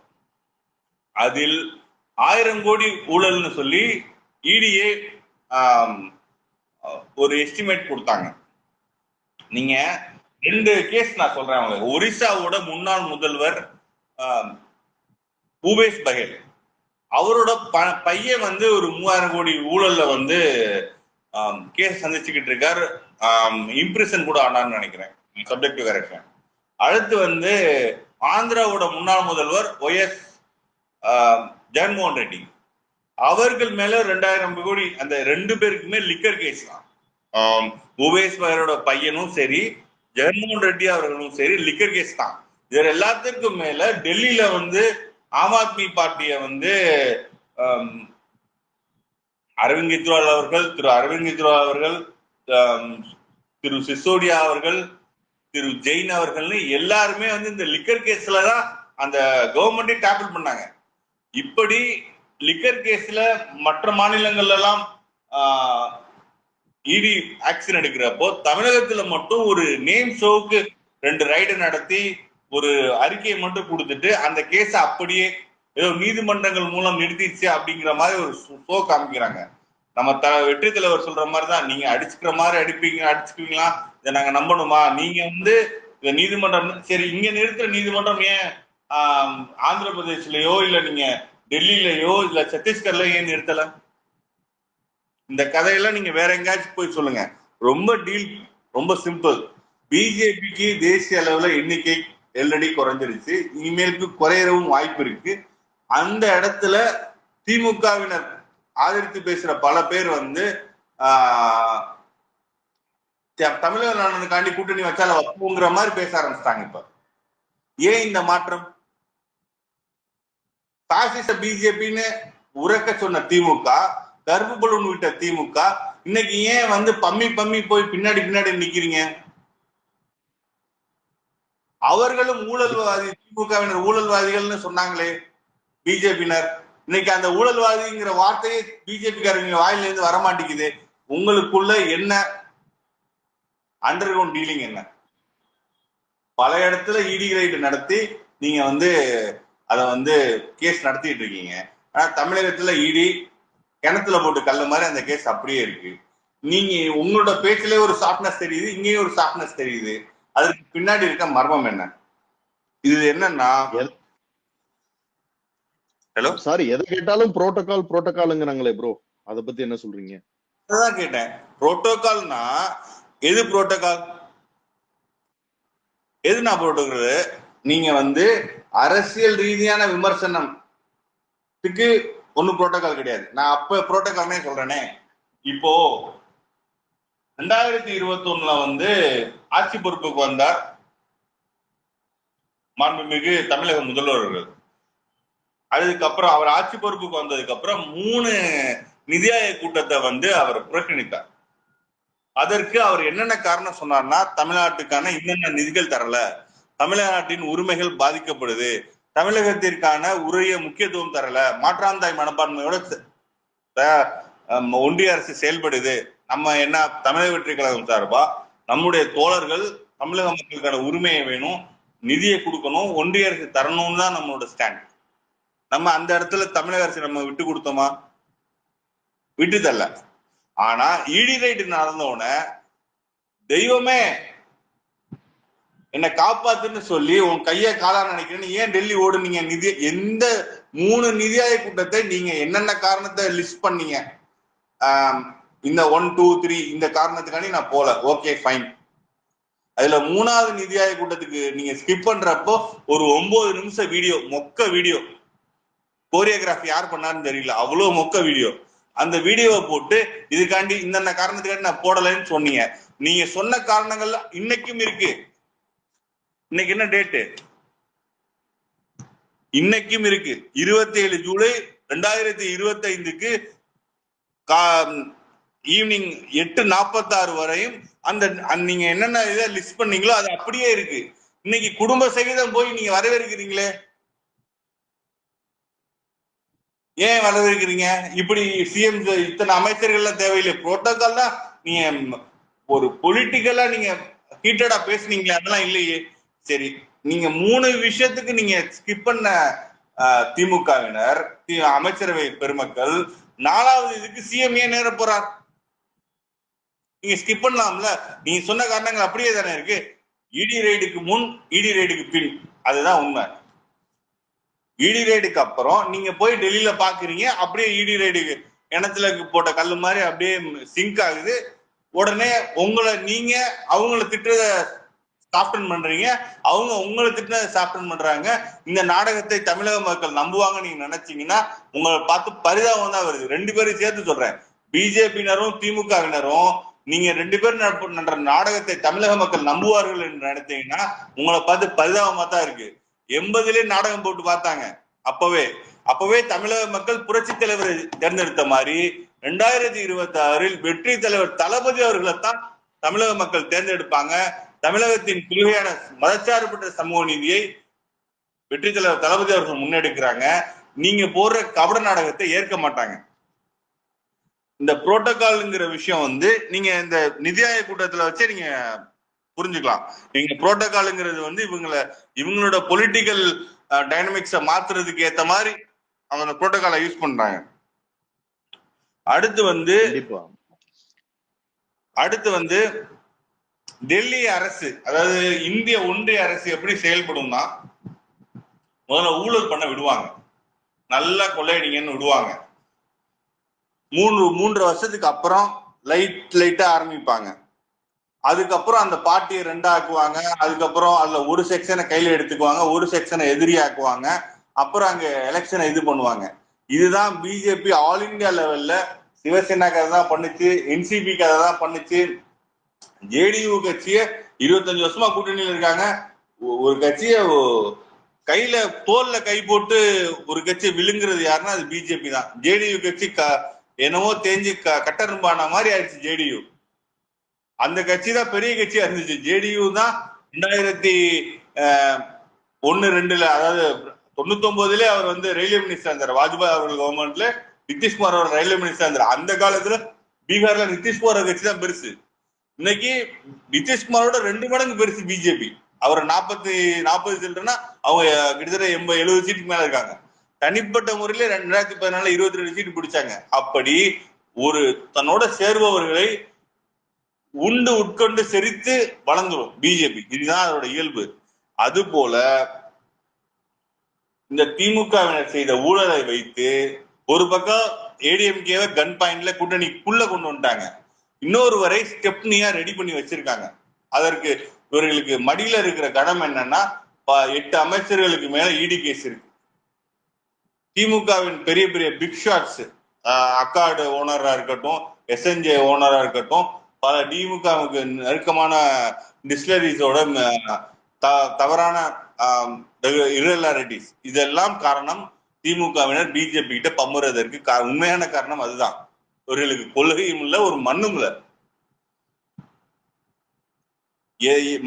அதில் 1000 கோடி ஊழல்னு சொல்லி இடிஏ ஒரு எஸ்டிமேட் கொடுத்தாங்க. நீங்க 2 கேஸ் நான் சொல்றேன் உங்களுக்கு. ஒரிசாவோட முன்னாள் முதல்வர் பூபேஷ் பகேல், அவரோட பையன் வந்து ஒரு 3000 கோடி ஊழல்ல வந்து கேஸ் சந்திச்சுக்கிட்டு இருக்காரு. இம்ப்ரெஷன் கூட ஆனான்னு நினைக்கிறேன், சப்ஜெக்ட் கரெக்ஷன். அடுத்து வந்து ஆந்திராவோட முன்னாள் முதல்வர் ஒய்எஸ் ஜெகன்மோகன் ரெட்டி, அவர்கள் மேல 2000 கோடி. அந்த 2 பேருக்குமே லிக்கர் கேஸ் தான். பூபேஷ் பகேலோட பையனும் சரி, ஜெகன்மோகன் ரெட்டி அவர்களும் சரி, லிக்கர் கேஸ் தான். இது எல்லாத்துக்கும் மேல டெல்லியில வந்து ஆம் ஆத்மி பார்ட்டிய வந்து அரவிந்த் கெஜ்ரிவால் அவர்கள், திரு அரவிந்த் கெஜ்ரிவால் அவர்கள், திரு சிசோடியா அவர்கள், திரு ஜெயின் அவர்கள்னு எல்லாருமே வந்து இந்த லிக்கர் கேஸ்ல தான் அந்த கவர்மெண்டே டேக்கிள் பண்ணாங்க. இப்படி லிக்கர் கேஸ்ல மற்ற மாநிலங்கள்ல எல்லாம் இடி ஆக்ஷன் எடுக்கிறப்போ தமிழகத்துல மட்டும் ஒரு நேம் ஷோவுக்கு 2 ரைடு நடத்தி ஒரு அறிக்கையை மட்டும் கொடுத்துட்டு அந்த கேஸ அப்படியே ஏதோ நீதிமன்றங்கள் மூலம் நிறுத்திடுச்சு அப்படிங்கிற மாதிரி ஒரு ஷோ காமிக்கிறாங்க. நம்ம வெற்றி தலைவர் சொல்ற மாதிரிதான், நீங்க அடிச்சுக்கிற மாதிரி அடிச்சுக்குவீங்களா, இதை நாங்க நம்பணுமா? நீங்க வந்து இந்த நீதிமன்றம் சரி இங்க நிறுத்துற நீதிமன்றம் ஏன் ஆந்திர பிரதேஷ்லயோ இல்ல நீங்க டெல்லியிலயோ இல்ல சத்தீஸ்கர்ல ஏன் நிறுத்தல? இந்த கதையெல்லாம் நீங்க வேற எங்கேயாச்சும் போய் சொல்லுங்க. ரொம்ப சிம்பிள். பிஜேபிக்கு தேசிய அளவுல எண்ணிக்கை ஆல்ரெடி குறைஞ்சிருச்சு, இனிமேலுக்கு குறையவும் வாய்ப்பு இருக்கு. அந்த இடத்துல திமுகவினர் ஆதரித்து பேசுற பல பேர் வந்து தமிழக நலனுக்காண்டி கூட்டணி வச்சால வைப்போங்கிற மாதிரி பேச ஆரம்பிச்சிட்டாங்க. இப்ப ஏன் இந்த மாற்றம்? பாசிச பிஜேபின்னு உறக்க சொன்ன திமுக, கருப்பு பலூன் விட்ட திமுக, இன்னைக்கு ஏன் வந்து பம்மி போய் பின்னாடி நிக்கிறீங்க? அவர்களும் ஊழல்வாதி, திமுகவினர் ஊழல்வாதிகள்னு சொன்னாங்களே பிஜேபியினர். இன்னைக்கு அந்த ஊழல்வாதிங்கிற வார்த்தையே பிஜேபிக்காரங்க வாயில இருந்து வரமாட்டேங்குது. உங்களுக்குள்ள என்ன அண்டர் கிரவுண்ட் டீலிங் என்ன? பல இடத்துல இடி ரைடு நடத்தி நீங்க வந்து அதை வந்து கேஸ் நடத்திட்டு இருக்கீங்க. ஆனா தமிழகத்துல இடி கிணத்துல போட்டு கல்ல மாதிரி அந்த கேஸ் அப்படியே இருக்கு. நீங்க உங்களோட பேச்சிலே ஒரு சாஃப்ட்னஸ் தெரியுது, இங்கேயும் ஒரு சாஃப்ட்னஸ் தெரியுது. அதுக்கு பின்னாடி இருக்க மர்மம் என்ன? இது என்னன்னா, ஹலோ சாரி, எதை கேட்டாலும் புரோட்டோகால்ங்கிறாங்களே ப்ரோ, அதை பத்தி என்ன சொல்றீங்க? அதான் கேட்டேன். புரோட்டோகால்னா எது புரோட்டோகால்? எது நான் புரோட்டோகால்? நீங்க வந்து அரசியல் ரீதியான விமர்சனத்துக்கு ஒன்னும் புரோட்டோகால் கிடையாது. நான் அப்ப புரோட்டோகால்னே சொல்றேனே. இப்போ 2021 வந்து ஆட்சி பொறுப்புக்கு வந்தார் மாண்புமிகு தமிழக முதல்வர்கள். அதுக்கப்புறம் அவர் ஆட்சி பொறுப்புக்கு வந்ததுக்கு அப்புறம் 3 நிதி ஆயோக் கூட்டத்தை வந்து அவர் புறக்கணித்தார். அதற்கு அவர் என்னென்ன காரணம் சொன்னார்னா, தமிழ்நாட்டுக்கான இன்னென்ன நிதிகள் தரல, தமிழ்நாட்டின் உரிமைகள் பாதிக்கப்படுது, தமிழகத்திற்கான உரிய முக்கியத்துவம் தரல, மாற்றாந்தாய் மனப்பான்மையோட ஒன்றிய அரசு செயல்படுது. நம்ம என்ன தமிழக வெற்றி கழகம் சார்பா நம்முடைய தோழர்கள் தமிழக மக்களுக்கான உரிமையை வேணும், நிதியை கொடுக்கணும், ஒன்றிய அரசு தரணும்னு தான் நம்மளோட ஸ்டாண்ட். நம்ம அந்த இடத்துல தமிழக அரசு நம்ம விட்டு கொடுத்தோமா? விட்டு தரல. ஆனா இடி ரைடு நடந்தவன தெய்வமே என்னை காப்பாத்துன்னு சொல்லி உன் கைய காலா நினைக்கிறேன்னு ஏன் டெல்லி ஓடுனீங்க? நிதி எந்த 3 நிதி ஆயோக் கூட்டத்தை நீங்க என்னென்ன காரணத்தை லிஸ்ட் பண்ணீங்க? இந்த 1, 2, 3 இந்த காரணத்துக்காண்டி நான் போல, ஓகே ஃபைன். அதுல 3வது நிதி ஆயோக் கூட்டத்துக்கு நீங்க ஸ்கிப் பண்றப்போ ஒரு 9 நிமிஷம் வீடியோ, மொக்க வீடியோ, கோரியோகிராஃபி யார் பண்ணாருன்னு தெரியல, அவ்வளவு மொக்க வீடியோ. அந்த வீடியோவை போட்டு இதுக்காண்டி இந்த காரணத்துக்காண்டி நான் போடலைன்னு சொன்னீங்க. நீங்க சொன்ன காரணங்கள் இன்னைக்கும் இருக்கு. இன்னைக்கு என்ன டேட்டு? இன்னைக்கும் இருக்கு. 27 ஜூலை 2025க்கு ஈவினிங் 8:46 வரையும் அந்த நீங்க என்னென்ன இதை லிஸ்ட் பண்ணீங்களோ அது அப்படியே இருக்கு. இன்னைக்கு குடும்ப சகிதம் போய் நீங்க வரவேற்கிறீங்களே, ஏன் வரவேற்கிறீங்க? இப்படி சிஎம் இத்தனை அமைச்சர்கள்லாம் தேவையில்லை. புரோட்டோகால் தான். நீங்க ஒரு பொலிட்டிக்கலா நீங்க ஹீட்டடா பேசுனீங்களே, அதெல்லாம் இல்லையே. சரி, நீங்க 3 விஷயத்துக்கு நீங்க ஸ்கிப் பண்ண திமுகவினர், அமைச்சரவை பெருமக்கள், 4வது இதுக்கு சிஎம் ஏன் நேர போறார்? நீங்க ஸ்கிப் பண்ணலாம்ல. நீங்க சொன்ன காரணங்கள் அப்படியே தானே இருக்கு. இடி ரைடுக்கு முன், இடி ரைடுக்கு பின், அதுதான் உண்மை. இடி ரைடுக்கு அப்புறம் நீங்க போய் டெல்லியில பாக்குறீங்க, அப்படியே இடி ரைடுக்கு இனத்துல போட்ட கல்லு மாதிரி அப்படியே சிங்க் ஆகுது. உடனே உங்களை நீங்க அவங்கள திட்டுறத சாப்டன் பண்றீங்க, அவங்க உங்களை திட்டுறத சாப்டன் பண்றாங்க. இந்த நாடகத்தை தமிழக மக்கள் நம்புவாங்க நீங்க நினைச்சீங்கன்னா உங்களை பார்த்து பரிதாபம் தான் வருது. 2 பேரும் சேர்த்து சொல்றேன், பிஜேபியினரும் திமுகவினரும் நீங்க 2 பேரும் நடுற நாடகத்தை தமிழக மக்கள் நம்புவார்கள் என்று நினைத்தீங்கன்னா உங்களை பார்த்து பரிதாபமா தான் இருக்கு. 80லே நாடகம் போட்டு பார்த்தாங்க. அப்பவே தமிழக மக்கள் புரட்சி தலைவரை தேர்ந்தெடுத்த மாதிரி 2026 வெற்றி தலைவர் தளபதி அவர்களைத்தான் தமிழக மக்கள் தேர்ந்தெடுப்பாங்க. தமிழகத்தின் கொள்கையான மதச்சார்பற்ற சமூக நீதியை வெற்றி தலைவர் தளபதி அவர்கள் முன்னெடுக்கிறாங்க. நீங்க போடுற கபட நாடகத்தை ஏற்க மாட்டாங்க. இந்த புரோட்டோகால்ங்கிற விஷயம் நீங்க இந்த நிதி ஆயோக் கூட்டத்துல வச்சே நீங்க புரிஞ்சுக்கலாம். நீங்க புரோட்டோகால்ங்கிறது இவங்களோட பொலிட்டிக்கல் டைனமிக்ஸை மாத்துறதுக்கு ஏத்த மாதிரி அவங்க புரோட்டோகாலை யூஸ் பண்றாங்க. அடுத்து டெல்லி அரசு, அதாவது இந்திய ஒன்றிய அரசு எப்படி செயல்படும்னா, முதல்ல ஊழல் பண்ண விடுவாங்க, நல்லா கொள்ளையடிங்கன்னு விடுவாங்க. 3 வருஷத்துக்கு அப்புறம் லைட்டா ஆரம்பிப்பாங்க. அதுக்கப்புறம் அந்த பார்ட்டியை 2 ஆக்குவாங்க. அதுக்கப்புறம் அதுல ஒரு செக்ஷனை கையில எடுத்துக்குவாங்க, ஒரு செக்ஷனை எதிரியாக்குவாங்க. அப்புறம் அங்க எலெக்ஷனை இது பண்ணுவாங்க. இதுதான் பிஜேபி ஆல் இந்தியா லெவல்ல. சிவசேனாக்கு அதை தான் பண்ணுச்சு, என்சிபிக்கு அதை தான் பண்ணுச்சு. ஜேடியு கட்சிய 25 வருஷமா கூட்டணியில் இருக்காங்க. ஒரு கட்சிய கையில தோல்ல கை போட்டு ஒரு கட்சியை விழுங்குறது யாருன்னா அது பிஜேபி தான். ஜேடியு கட்சி என்னவோ தேஞ்சு கட்டரும்பான மாதிரி ஆயிடுச்சு ஜேடியு. அந்த கட்சி தான் பெரிய கட்சியா இருந்துச்சு. ஜேடியு தான் 2001-2 அதாவது 99லே அவர் ரயில்வே மினிஸ்டர் இருந்தார். வாஜ்பாய் அவர்கள் கவர்மெண்ட்ல நிதிஷ்குமார் அவர் ரயில்வே மினிஸ்டர் இருந்தார். அந்த காலத்துல பீகார்ல நிதிஷ்குமார் கட்சி தான் பெருசு. இன்னைக்கு நிதிஷ்குமாரோட 2 மடங்கு பெருசு பிஜேபி. அவர் 40 சீட்டுனா அவங்க கிட்டத்தட்ட 80-70 சீட்டுக்கு மேல இருக்காங்க. தனிப்பட்ட முறையில 2014 22 சீட்டு பிடிச்சாங்க. அப்படி ஒரு தன்னோட சேர்பவர்களை உட்கொண்டு செரித்து வளர்ந்துடும் பிஜேபி. இதுதான் அதோட இயல்பு. அது போல இந்த திமுகவினர் செய்த ஊழலை வைத்து ஒரு பக்கம் ஏடிஎம்கேவை கன் பாயிண்ட்ல கூட்டணிக்குள்ள கொண்டு வந்துட்டாங்க, இன்னொருவரை ஸ்டெப்னியா ரெடி பண்ணி வச்சிருக்காங்க. அதற்கு இவர்களுக்கு மடியில இருக்கிற கடமை என்னன்னா, 8 அமைச்சர்களுக்கு மேல இடி கேஸ் இருக்கு. திமுகவின் பெரிய பெரிய பிக் ஷாட்ஸ், அக்கார்டு ஓனரா இருக்கட்டும், எஸ்என்ஜே ஓனரா இருக்கட்டும், பல திமுகவுக்கு நெருக்கமான டிஸ்டிலரிஸோட தவறான irregularities, இதெல்லாம் காரணம் திமுகவினர் பிஜேபி கிட்ட பம்புறதற்கு உண்மையான காரணம் அதுதான். இவர்களுக்கு கொள்கையும் இல்ல, ஒரு மண்ணும் இல்ல.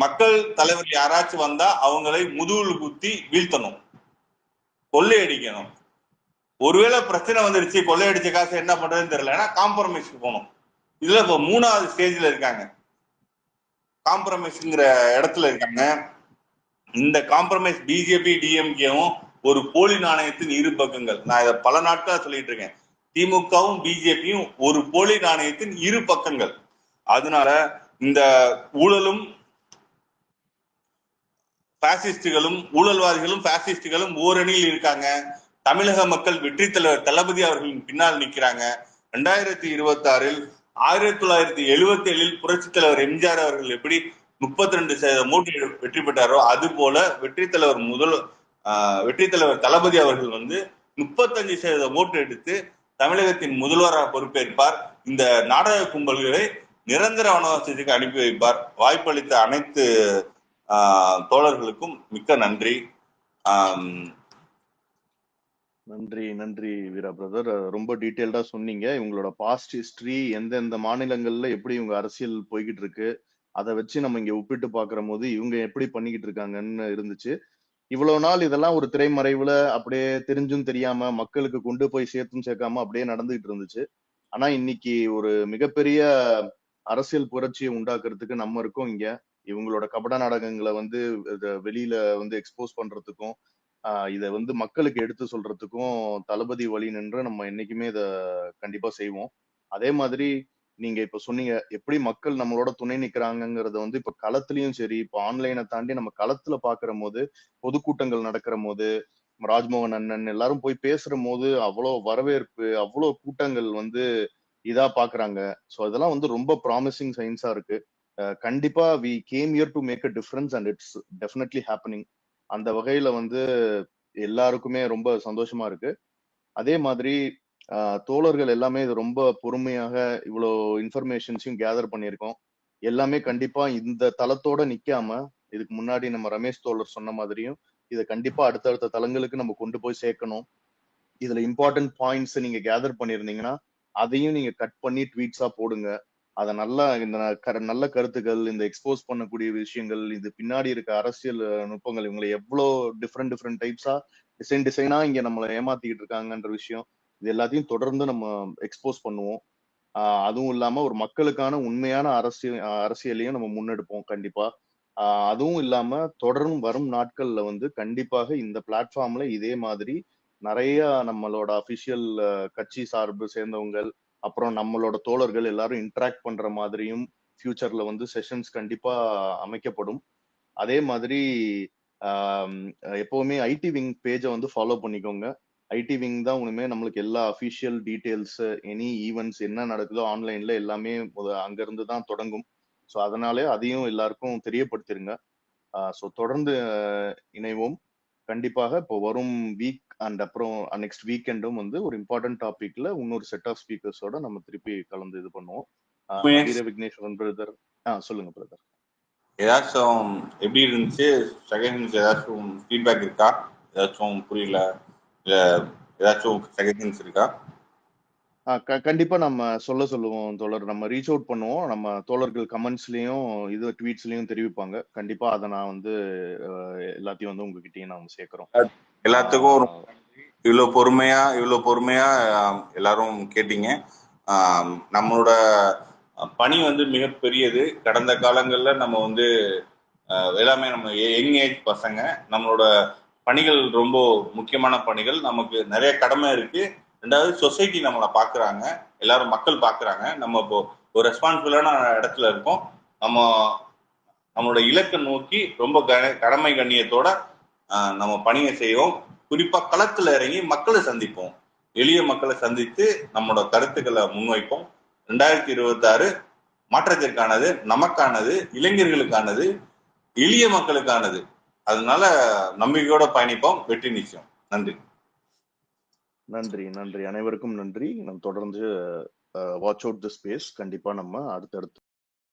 மக்கள் தலைவர் யாராச்சும் வந்தா அவங்களை முதுகுல குத்தி வீழ்த்தணும், கொள்ளையடிக்கணும். ஒருவேளை பிரச்சனை வந்துருச்சு, கொள்ளையடிச்ச காசு என்ன பண்றதுன்னு தெரியல, ஏன்னா காம்ப்ரமைஸ்க்கு போகணும். இதுல இப்ப 3வது ஸ்டேஜ்ல இருக்காங்க. காம்ப்ரமைஸ்ங்கிற இடத்துல இருக்காங்க. இந்த காம்ப்ரமைஸ் பிஜேபி டிஎம்கேவும் ஒரு போலி நாணயத்தின் இரு பக்கங்கள். நான் இதை பல நாட்களா சொல்லிட்டு இருக்கேன். திமுகவும் பிஜேபியும் ஒரு போலி நாணயத்தின் இரு பக்கங்கள். அதனால இந்த ஊழலும் பாசிஸ்டுகளும் ஊழல்வாதிகளும் பாசிஸ்டுகளும் ஓரணியில் இருக்காங்க. தமிழக மக்கள் வெற்றி தலைவர் தளபதி அவர்களின் பின்னால் நிற்கிறாங்க. 2026 1977 புரட்சி தலைவர் எம்ஜிஆர் அவர்கள் எப்படி 32% ஓட்டு வெற்றி பெற்றாரோ அது போல வெற்றி தலைவர் தளபதி அவர்கள் 35% ஓட்டு எடுத்து தமிழகத்தின் முதல்வராக பொறுப்பேற்பார். இந்த நாடக கும்பல்களை நிரந்தர வனவாசத்துக்கு அனுப்பி வைப்பார். வாய்ப்பளித்த அனைத்து தோழர்களுக்கும் மிக்க நன்றி. நன்றி நன்றி வீரா பிரதர். ரொம்ப டீட்டெயில்டா சொன்னீங்க. இவங்களோட பாஸ்ட் ஹிஸ்டரி, எந்தெந்த மாநிலங்கள்ல எப்படி இவங்க அரசியல் போய்கிட்டு இருக்கு, அதை வச்சு நம்ம இங்க ஒப்பிட்டு பாக்குற போது இவங்க எப்படி பண்ணிக்கிட்டு இருக்காங்கன்னு இருந்துச்சு. இவ்வளவு நாள் இதெல்லாம் ஒரு திரைமறைவுல அப்படியே தெரிஞ்சும் தெரியாம மக்களுக்கு கொண்டு போய் சேர்த்தும் சேர்க்காம அப்படியே நடந்துகிட்டு இருந்துச்சு. ஆனா இன்னைக்கு ஒரு மிகப்பெரிய அரசியல் புரட்சியை உண்டாக்குறதுக்கு நம்ம இருக்கோம் இங்க. இவங்களோட கபட நாடகங்களை வெளியில எக்ஸ்போஸ் பண்றதுக்கும் இதை மக்களுக்கு எடுத்து சொல்றதுக்கும் தளபதி வழி நின்று நம்ம என்னைக்குமே இதை கண்டிப்பா செய்வோம். அதே மாதிரி நீங்க இப்ப சொன்னீங்க எப்படி மக்கள் நம்மளோட துணை நிக்கிறாங்கிறத இப்ப களத்திலயும் சரி, இப்ப ஆன்லைனை தாண்டி நம்ம களத்துல பாக்குற போது, பொதுக்கூட்டங்கள் நடக்கிற போது, ராஜ்மோகன் அண்ணன் எல்லாரும் போய் பேசுற போது அவ்வளோ வரவேற்பு, அவ்வளோ கூட்டங்கள் இதா பாக்குறாங்க. ஸோ இதெல்லாம் ரொம்ப ப்ராமிசிங் சைன்ஸா இருக்கு. கண்டிப்பா we came here to make a difference and it's definitely happening. அந்த வகையில எல்லாருக்குமே ரொம்ப சந்தோஷமா இருக்கு. அதே மாதிரி தோழர்கள் எல்லாமே இது ரொம்ப பொறுமையாக இவ்வளோ இன்ஃபர்மேஷன்ஸையும் கேதர் பண்ணியிருக்கோம். எல்லாமே கண்டிப்பா இந்த தளத்தோட நிக்காம, இதுக்கு முன்னாடி நம்ம ரமேஷ் தோழர் சொன்ன மாதிரியும் இதை கண்டிப்பா அடுத்தடுத்த தளங்களுக்கு நம்ம கொண்டு போய் சேர்க்கணும். இதுல இம்பார்ட்டன்ட் பாயிண்ட்ஸ் நீங்க கேதர் பண்ணிருந்தீங்கன்னா அதையும் நீங்க கட் பண்ணி ட்வீட்ஸா போடுங்க. அதை நல்லா இந்த நல்ல கருத்துக்கள், இந்த எக்ஸ்போஸ் பண்ணக்கூடிய விஷயங்கள், இது பின்னாடி இருக்க அரசியல் நுட்பங்கள், இவங்களை எவ்வளவு டிஃப்ரெண்ட் டைப்ஸா டிசைனா இங்க நம்மளை ஏமாத்திக்கிட்டு இருக்காங்கன்ற விஷயம், இது எல்லாத்தையும் தொடர்ந்து நம்ம எக்ஸ்போஸ் பண்ணுவோம். அதுவும் இல்லாம ஒரு மக்களுக்கான உண்மையான அரசியலையும் நம்ம முன்னெடுப்போம் கண்டிப்பா. அதுவும் இல்லாம தொடரும் வரும் நாட்கள்ல கண்டிப்பாக இந்த பிளாட்ஃபார்ம்ல இதே மாதிரி நிறைய நம்மளோட அபிஷியல் கட்சி சார்பு சேர்ந்தவங்க, அப்புறம் நம்மளோட தோழர்கள் எல்லாரும் இன்டராக்ட் பண்ற மாதிரியும் ஃபியூச்சர்ல செஷன்ஸ் கண்டிப்பா அமைக்கப்படும். அதே மாதிரி எப்பவுமே ஐடி விங் பேஜை ஃபாலோ பண்ணிக்கோங்க. ஐடி விங் தான் உண்மையே நம்மளுக்கு எல்லா அபிஷியல் டீடைல்ஸ், எனி ஈவெண்ட்ஸ் என்ன நடக்குதோ ஆன்லைன்ல எல்லாமே அங்க இருந்து தான் தொடங்கும். ஸோ அதனாலே அதையும் எல்லாருக்கும் தெரியப்படுத்திருங்க. ஸோ தொடர்ந்து இணைவோம். கண்டிப்பாக இப்போ வரும் வீக் அண்ட் அப்புறம் நெக்ஸ்ட் வீக்கெண்டும் ஒரு இம்பார்ட்டன்ட் டாபிக்ல இன்னொரு செட் ஆஃப் ஸ்பீக்கர்ஸோட நம்ம திருப்பி கலந்து இது பண்ணுவோம். வீர விக்னேஸ்வரன் பிரதர், சொல்லுங்க பிரதர். ஏதாச்சும் எப்படி இருந்துச்சு செகண்ட், ஏதாச்சும் ஃபீட்பேக் இருக்கா? ஏதாச்சும் புரியல, இல்ல ஏதாச்சும் செகண்ட்ஸ் இருக்கா? கண்டிப்பா நம்ம சொல்லுவோம் தோழர். நம்ம ரீச் அவுட் பண்ணுவோம். நம்ம தோழர்கள் கமெண்ட்ஸ்லயும் ட்வீட்ஸ்லயும் தெரிவிப்பாங்க. கண்டிப்பா அதை நான் எல்லாத்தையும் உங்ககிட்டயும் நான் சேர்க்கிறோம். எல்லாத்துக்கும் இவ்வளவு பொறுமையா எல்லாரும் கேட்டீங்க. நம்மளோட பணி மிகப்பெரியது. கடந்த காலங்கள்ல நம்ம எல்லாமே நம்ம யங் ஏஜ் பசங்க, நம்மளோட பணிகள் ரொம்ப முக்கியமான பணிகள். நமக்கு நிறைய கடமை இருக்கு. ரெண்டாவது சொசைட்டி நம்மளை பாக்குறாங்க, எல்லாரும் மக்கள் பாக்குறாங்க. நம்ம இப்போ ஒரு ரெஸ்பான்சிபிளான இடத்துல இருக்கோம். நம்மளோட இலக்கை நோக்கி ரொம்ப கடமை கண்ணியத்தோட நம்ம பணியை செய்வோம். குறிப்பா களத்துல இறங்கி மக்களை சந்திப்போம், எளிய மக்களை சந்தித்து நம்மளோட கருத்துக்களை முன்வைப்போம். 2026 மாற்றத்திற்கானது, நமக்கானது, இளைஞர்களுக்கானது, எளிய மக்களுக்கானது. அதனால நம்பிக்கையோட பயணிப்போம். வெற்றி நிச்சயம். நன்றி நன்றி நன்றி அனைவருக்கும் நன்றி. நம்ம தொடர்ந்து வாட்ச் அவுட் தி ஸ்பேஸ். கண்டிப்பா நம்ம அடுத்தடுத்து